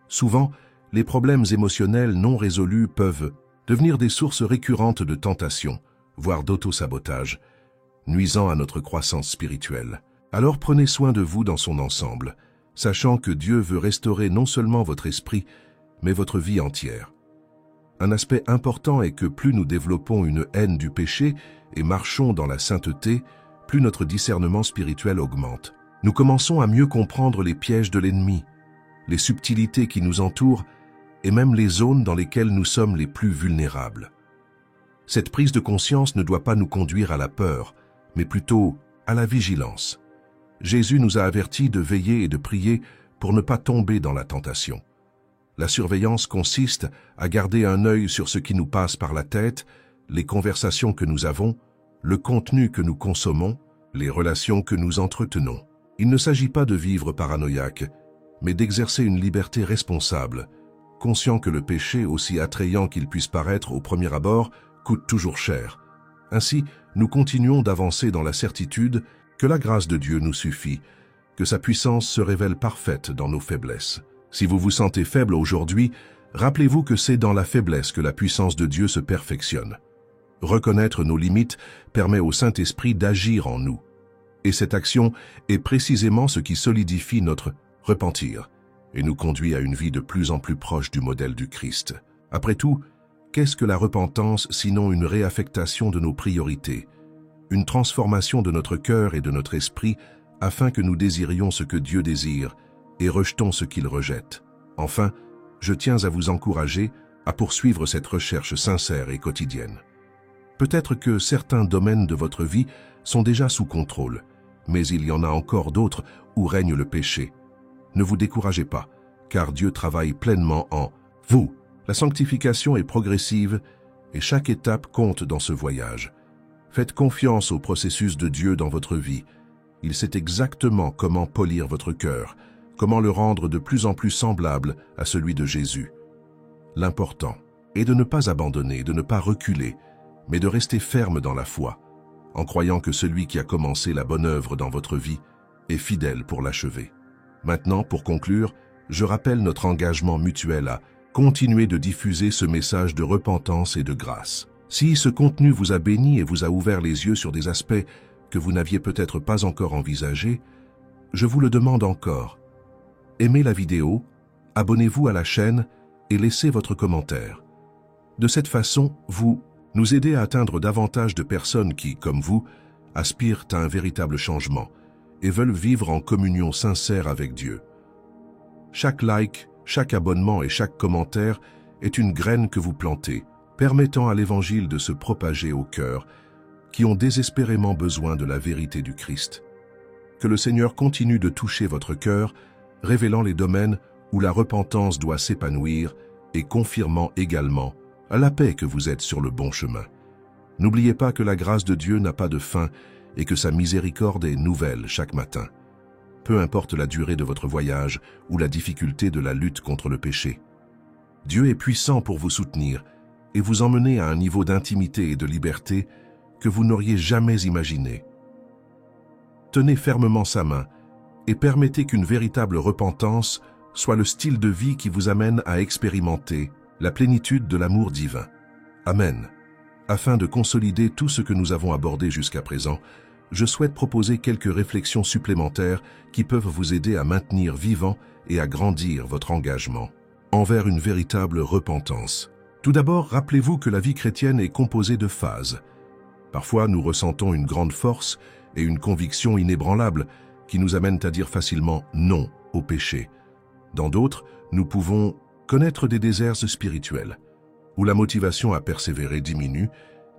Souvent, les problèmes émotionnels non résolus peuvent devenir des sources récurrentes de tentation, voire d'auto-sabotage, nuisant à notre croissance spirituelle. Alors prenez soin de vous dans son ensemble, sachant que Dieu veut restaurer non seulement votre esprit, mais votre vie entière. Un aspect important est que plus nous développons une haine du péché et marchons dans la sainteté, plus notre discernement spirituel augmente. Nous commençons à mieux comprendre les pièges de l'ennemi, les subtilités qui nous entourent et même les zones dans lesquelles nous sommes les plus vulnérables. Cette prise de conscience ne doit pas nous conduire à la peur, mais plutôt à la vigilance. Jésus nous a avertis de veiller et de prier pour ne pas tomber dans la tentation. La surveillance consiste à garder un œil sur ce qui nous passe par la tête, les conversations que nous avons, le contenu que nous consommons, les relations que nous entretenons. Il ne s'agit pas de vivre paranoïaque, mais d'exercer une liberté responsable, conscient que le péché, aussi attrayant qu'il puisse paraître au premier abord, coûte toujours cher. Ainsi, nous continuons d'avancer dans la certitude que la grâce de Dieu nous suffit, que sa puissance se révèle parfaite dans nos faiblesses. Si vous vous sentez faible aujourd'hui, rappelez-vous que c'est dans la faiblesse que la puissance de Dieu se perfectionne. Reconnaître nos limites permet au Saint-Esprit d'agir en nous. Et cette action est précisément ce qui solidifie notre repentir et nous conduit à une vie de plus en plus proche du modèle du Christ. Après tout, qu'est-ce que la repentance sinon une réaffectation de nos priorités, une transformation de notre cœur et de notre esprit afin que nous désirions ce que Dieu désire et rejetons ce qu'il rejette. Enfin, je tiens à vous encourager à poursuivre cette recherche sincère et quotidienne. Peut-être que certains domaines de votre vie sont déjà sous contrôle, mais il y en a encore d'autres où règne le péché. Ne vous découragez pas, car Dieu travaille pleinement en vous. La sanctification est progressive et chaque étape compte dans ce voyage. Faites confiance au processus de Dieu dans votre vie Il sait exactement comment polir votre cœur, comment le rendre de plus en plus semblable à celui de Jésus. L'important est de ne pas abandonner, de ne pas reculer, mais de rester ferme dans la foi, en croyant que celui qui a commencé la bonne œuvre dans votre vie est fidèle pour l'achever. Maintenant, pour conclure, je rappelle notre engagement mutuel à continuer de diffuser ce message de repentance et de grâce. Si ce contenu vous a béni et vous a ouvert les yeux sur des aspects que vous n'aviez peut-être pas encore envisagés, je vous le demande encore. Aimez la vidéo, abonnez-vous à la chaîne et laissez votre commentaire. De cette façon, vous nous aidez à atteindre davantage de personnes qui, comme vous, aspirent à un véritable changement et veulent vivre en communion sincère avec Dieu. Chaque like, chaque abonnement et chaque commentaire est une graine que vous plantez, permettant à l'Évangile de se propager aux cœurs qui ont désespérément besoin de la vérité du Christ. Que le Seigneur continue de toucher votre cœur, révélant les domaines où la repentance doit s'épanouir et confirmant également à la paix que vous êtes sur le bon chemin. N'oubliez pas que la grâce de Dieu n'a pas de fin et que sa miséricorde est nouvelle chaque matin. Peu importe la durée de votre voyage ou la difficulté de la lutte contre le péché. Dieu est puissant pour vous soutenir et vous emmener à un niveau d'intimité et de liberté que vous n'auriez jamais imaginé. Tenez fermement sa main et permettez qu'une véritable repentance soit le style de vie qui vous amène à expérimenter la plénitude de l'amour divin. Amen. Afin de consolider tout ce que nous avons abordé jusqu'à présent, je souhaite proposer quelques réflexions supplémentaires qui peuvent vous aider à maintenir vivant et à grandir votre engagement envers une véritable repentance. Tout d'abord, rappelez-vous que la vie chrétienne est composée de phases. Parfois, nous ressentons une grande force et une conviction inébranlable qui nous amènent à dire facilement non au péché. Dans d'autres, nous pouvons connaître des déserts spirituels, où la motivation à persévérer diminue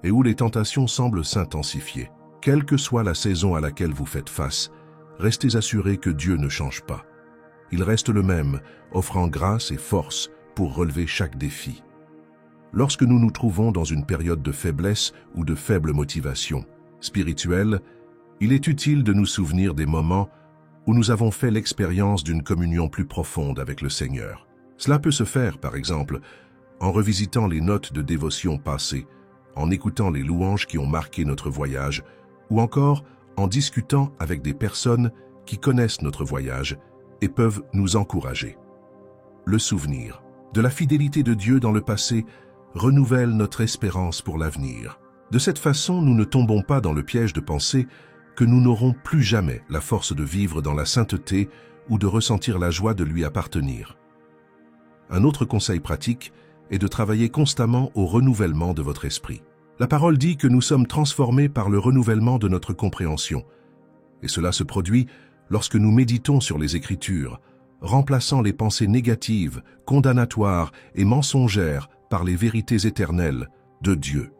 et où les tentations semblent s'intensifier. Quelle que soit la saison à laquelle vous faites face, restez assurés que Dieu ne change pas. Il reste le même, offrant grâce et force pour relever chaque défi. Lorsque nous nous trouvons dans une période de faiblesse ou de faible motivation spirituelle, il est utile de nous souvenir des moments où nous avons fait l'expérience d'une communion plus profonde avec le Seigneur. Cela peut se faire, par exemple, en revisitant les notes de dévotion passées, en écoutant les louanges qui ont marqué notre voyage, ou encore en discutant avec des personnes qui connaissent notre voyage et peuvent nous encourager. Le souvenir de la fidélité de Dieu dans le passé renouvelle notre espérance pour l'avenir. De cette façon, nous ne tombons pas dans le piège de penser que nous n'aurons plus jamais la force de vivre dans la sainteté ou de ressentir la joie de lui appartenir. Un autre conseil pratique est de travailler constamment au renouvellement de votre esprit. La parole dit que nous sommes transformés par le renouvellement de notre compréhension. Et cela se produit lorsque nous méditons sur les Écritures, remplaçant les pensées négatives, condamnatoires et mensongères par les vérités éternelles de Dieu.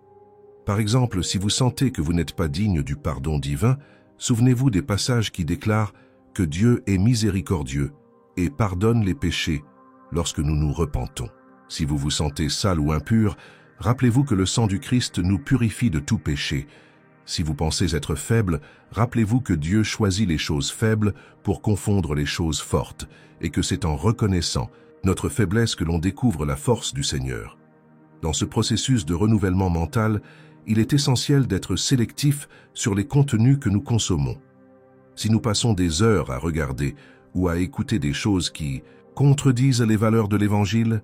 Par exemple, si vous sentez que vous n'êtes pas digne du pardon divin, souvenez-vous des passages qui déclarent que Dieu est miséricordieux et pardonne les péchés lorsque nous nous repentons. Si vous vous sentez sale ou impur, rappelez-vous que le sang du Christ nous purifie de tout péché. Si vous pensez être faible, rappelez-vous que Dieu choisit les choses faibles pour confondre les choses fortes et que c'est en reconnaissant notre faiblesse que l'on découvre la force du Seigneur. Dans ce processus de renouvellement mental, il est essentiel d'être sélectif sur les contenus que nous consommons. Si nous passons des heures à regarder ou à écouter des choses qui contredisent les valeurs de l'Évangile,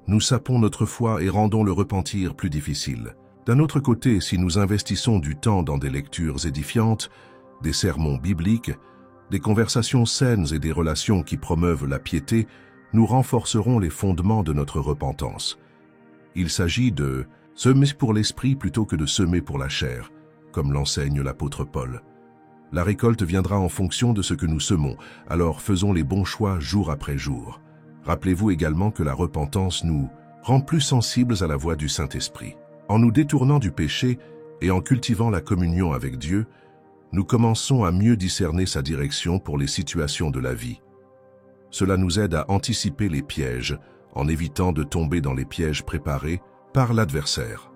nous sapons notre foi et rendons le repentir plus difficile. D'un autre côté, si nous investissons du temps dans des lectures édifiantes, des sermons bibliques, des conversations saines et des relations qui promeuvent la piété, nous renforcerons les fondements de notre repentance. Il s'agit de semer pour l'esprit plutôt que de semer pour la chair, comme l'enseigne l'apôtre Paul. La récolte viendra en fonction de ce que nous semons, alors faisons les bons choix jour après jour. Rappelez-vous également que la repentance nous rend plus sensibles à la voix du Saint-Esprit. En nous détournant du péché et en cultivant la communion avec Dieu, nous commençons à mieux discerner sa direction pour les situations de la vie. Cela nous aide à anticiper les pièges, en évitant de tomber dans les pièges préparés par l'adversaire.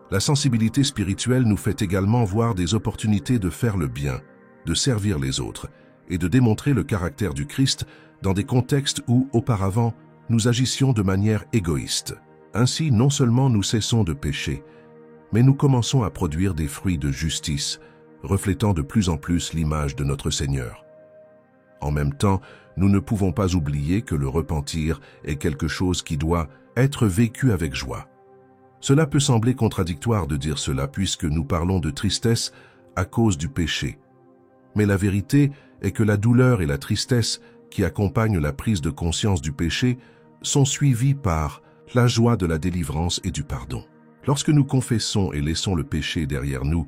La sensibilité spirituelle nous fait également voir des opportunités de faire le bien de servir les autres et de démontrer le caractère du Christ dans des contextes où, auparavant, nous agissions de manière égoïste. Ainsi, non seulement nous cessons de pécher, mais nous commençons à produire des fruits de justice, reflétant de plus en plus l'image de notre Seigneur. En même temps, nous ne pouvons pas oublier que le repentir est quelque chose qui doit être vécu avec joie. Cela peut sembler contradictoire de dire cela puisque nous parlons de tristesse à cause du péché. Mais la vérité est que la douleur et la tristesse qui accompagnent la prise de conscience du péché sont suivies par la joie de la délivrance et du pardon. Lorsque nous confessons et laissons le péché derrière nous,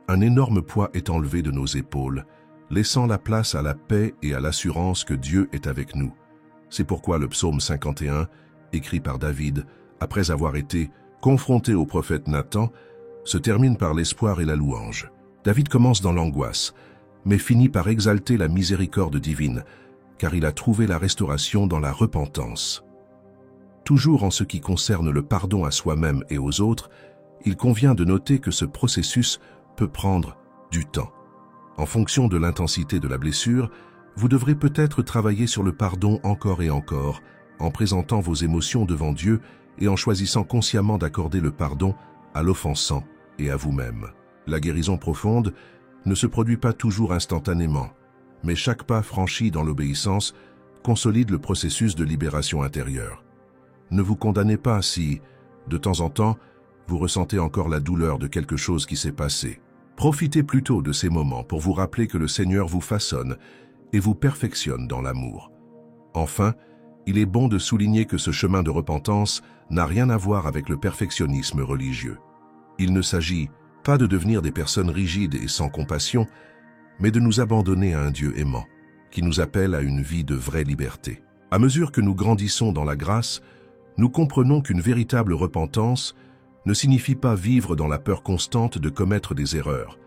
un énorme poids est enlevé de nos épaules, laissant la place à la paix et à l'assurance que Dieu est avec nous. C'est pourquoi le psaume 51, écrit par David, après avoir été confronté au prophète Nathan, se termine par l'espoir et la louange. David commence dans l'angoisse, mais finit par exalter la miséricorde divine, car il a trouvé la restauration dans la repentance. Toujours en ce qui concerne le pardon à soi-même et aux autres, il convient de noter que ce processus peut prendre du temps. En fonction de l'intensité de la blessure, vous devrez peut-être travailler sur le pardon encore et encore, en présentant vos émotions devant Dieu et en choisissant consciemment d'accorder le pardon à l'offensant et à vous-même. La guérison profonde ne se produit pas toujours instantanément, mais chaque pas franchi dans l'obéissance consolide le processus de libération intérieure. Ne vous condamnez pas si, de temps en temps, vous ressentez encore la douleur de quelque chose qui s'est passé. Profitez plutôt de ces moments pour vous rappeler que le Seigneur vous façonne et vous perfectionne dans l'amour. Enfin, il est bon de souligner que ce chemin de repentance n'a rien à voir avec le perfectionnisme religieux. Il ne s'agit pas de devenir des personnes rigides et sans compassion, mais de nous abandonner à un Dieu aimant, qui nous appelle à une vie de vraie liberté. À mesure que nous grandissons dans la grâce, nous comprenons qu'une véritable repentance ne signifie pas vivre dans la peur constante de commettre des erreurs,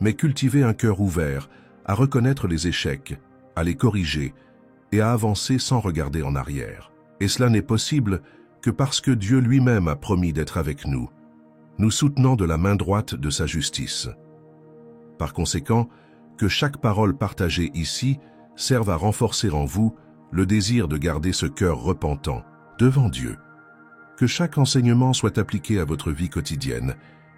mais cultiver un cœur ouvert à reconnaître les échecs, à les corriger et à avancer sans regarder en arrière. Et cela n'est possible que parce que Dieu lui-même a promis d'être avec nous, nous soutenant de la main droite de sa justice. Par conséquent, que chaque parole partagée ici serve à renforcer en vous le désir de garder ce cœur repentant devant Dieu. Que chaque enseignement soit appliqué à votre vie quotidienne,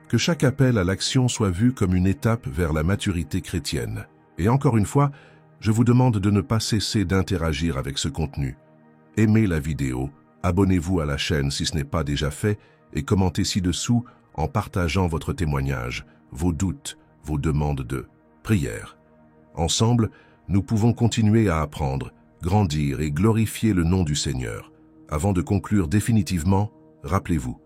que chaque appel à l'action soit vu comme une étape vers la maturité chrétienne. Et encore une fois, je vous demande de ne pas cesser d'interagir avec ce contenu. Aimez la vidéo, abonnez-vous à la chaîne si ce n'est pas déjà fait et commentez ci-dessous en partageant votre témoignage, vos doutes, vos demandes de prière. Ensemble, nous pouvons continuer à apprendre, grandir et glorifier le nom du Seigneur. Avant de conclure définitivement, rappelez-vous,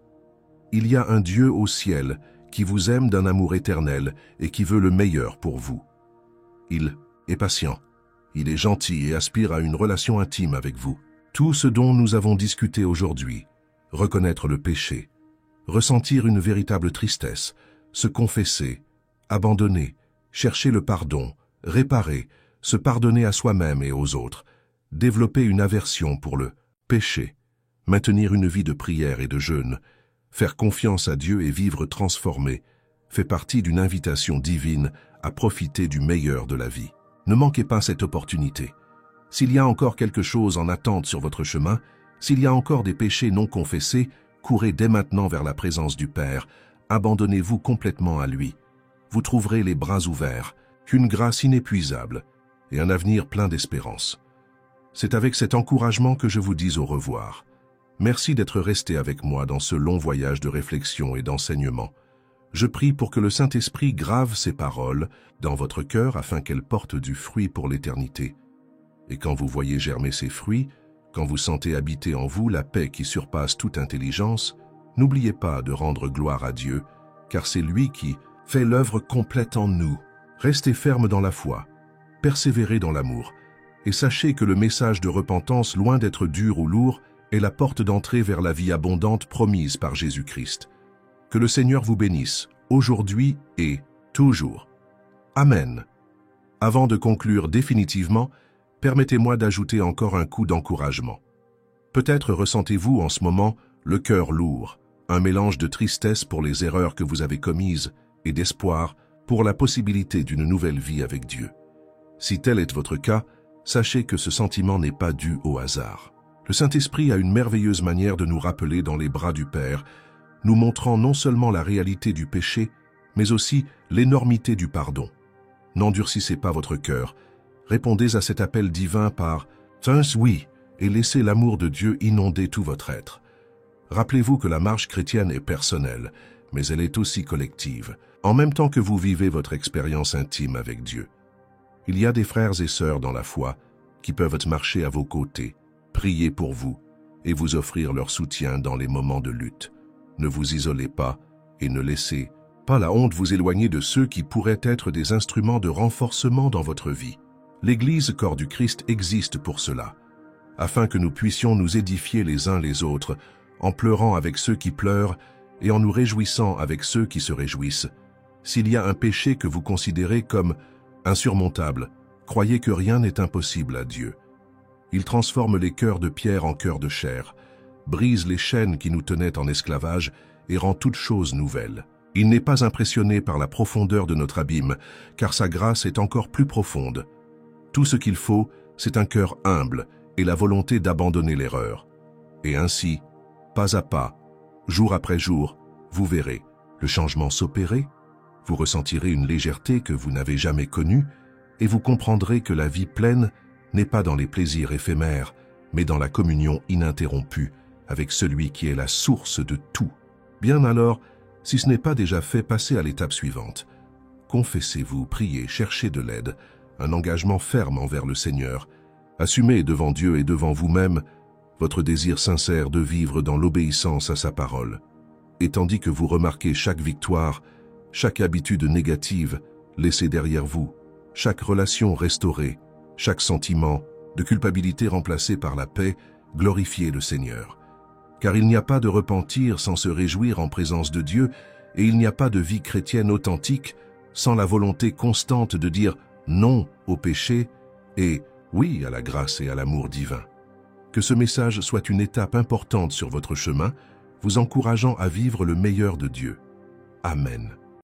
il y a un Dieu au ciel qui vous aime d'un amour éternel et qui veut le meilleur pour vous. Il est patient, il est gentil et aspire à une relation intime avec vous. Tout ce dont nous avons discuté aujourd'hui, reconnaître le péché, ressentir une véritable tristesse, se confesser, abandonner, chercher le pardon, réparer, se pardonner à soi-même et aux autres, développer une aversion pour le péché, maintenir une vie de prière et de jeûne, faire confiance à Dieu et vivre transformé, fait partie d'une invitation divine à profiter du meilleur de la vie. Ne manquez pas cette opportunité. S'il y a encore quelque chose en attente sur votre chemin, s'il y a encore des péchés non confessés, courez dès maintenant vers la présence du Père, abandonnez-vous complètement à lui. Vous trouverez les bras ouverts, une grâce inépuisable et un avenir plein d'espérance. C'est avec cet encouragement que je vous dis au revoir. Merci d'être resté avec moi dans ce long voyage de réflexion et d'enseignement. Je prie pour que le Saint-Esprit grave ces paroles dans votre cœur afin qu'elles portent du fruit pour l'éternité. Et quand vous voyez germer ces fruits, quand vous sentez habiter en vous la paix qui surpasse toute intelligence, n'oubliez pas de rendre gloire à Dieu, car c'est lui qui fait l'œuvre complète en nous. Restez ferme dans la foi, persévérez dans l'amour, et sachez que le message de repentance, loin d'être dur ou lourd, est la porte d'entrée vers la vie abondante promise par Jésus-Christ. Que le Seigneur vous bénisse, aujourd'hui et toujours. Amen. Avant de conclure définitivement, permettez-moi d'ajouter encore un coup d'encouragement. Peut-être ressentez-vous en ce moment le cœur lourd, un mélange de tristesse pour les erreurs que vous avez commises et d'espoir pour la possibilité d'une nouvelle vie avec Dieu. Si tel est votre cas, sachez que ce sentiment n'est pas dû au hasard. Le Saint-Esprit a une merveilleuse manière de nous rappeler dans les bras du Père, nous montrant non seulement la réalité du péché, mais aussi l'énormité du pardon. N'endurcissez pas votre cœur, répondez à cet appel divin par « oui » et laissez l'amour de Dieu inonder tout votre être. Rappelez-vous que la marche chrétienne est personnelle, mais elle est aussi collective, en même temps que vous vivez votre expérience intime avec Dieu. Il y a des frères et sœurs dans la foi qui peuvent marcher à vos côtés, prier pour vous et vous offrir leur soutien dans les moments de lutte. Ne vous isolez pas et ne laissez pas la honte vous éloigner de ceux qui pourraient être des instruments de renforcement dans votre vie. L'Église, corps du Christ, existe pour cela, afin que nous puissions nous édifier les uns les autres, en pleurant avec ceux qui pleurent et en nous réjouissant avec ceux qui se réjouissent. S'il y a un péché que vous considérez comme insurmontable, croyez que rien n'est impossible à Dieu. Il transforme les cœurs de pierre en cœurs de chair, brise les chaînes qui nous tenaient en esclavage et rend toutes choses nouvelles. Il n'est pas impressionné par la profondeur de notre abîme, car sa grâce est encore plus profonde. Tout ce qu'il faut, c'est un cœur humble et la volonté d'abandonner l'erreur. Et ainsi, pas à pas, jour après jour, vous verrez le changement s'opérer, vous ressentirez une légèreté que vous n'avez jamais connue, et vous comprendrez que la vie pleine n'est pas dans les plaisirs éphémères, mais dans la communion ininterrompue avec celui qui est la source de tout. Bien alors, si ce n'est pas déjà fait, passez à l'étape suivante. Confessez-vous, priez, cherchez de l'aide, un engagement ferme envers le Seigneur. Assumez devant Dieu et devant vous-même votre désir sincère de vivre dans l'obéissance à sa parole. Et tandis que vous remarquez chaque victoire, chaque habitude négative laissée derrière vous, chaque relation restaurée, chaque sentiment de culpabilité remplacé par la paix, glorifiez le Seigneur. Car il n'y a pas de repentir sans se réjouir en présence de Dieu, et il n'y a pas de vie chrétienne authentique sans la volonté constante de dire non au péché et oui à la grâce et à l'amour divin. Que ce message soit une étape importante sur votre chemin, vous encourageant à vivre le meilleur de Dieu. Amen.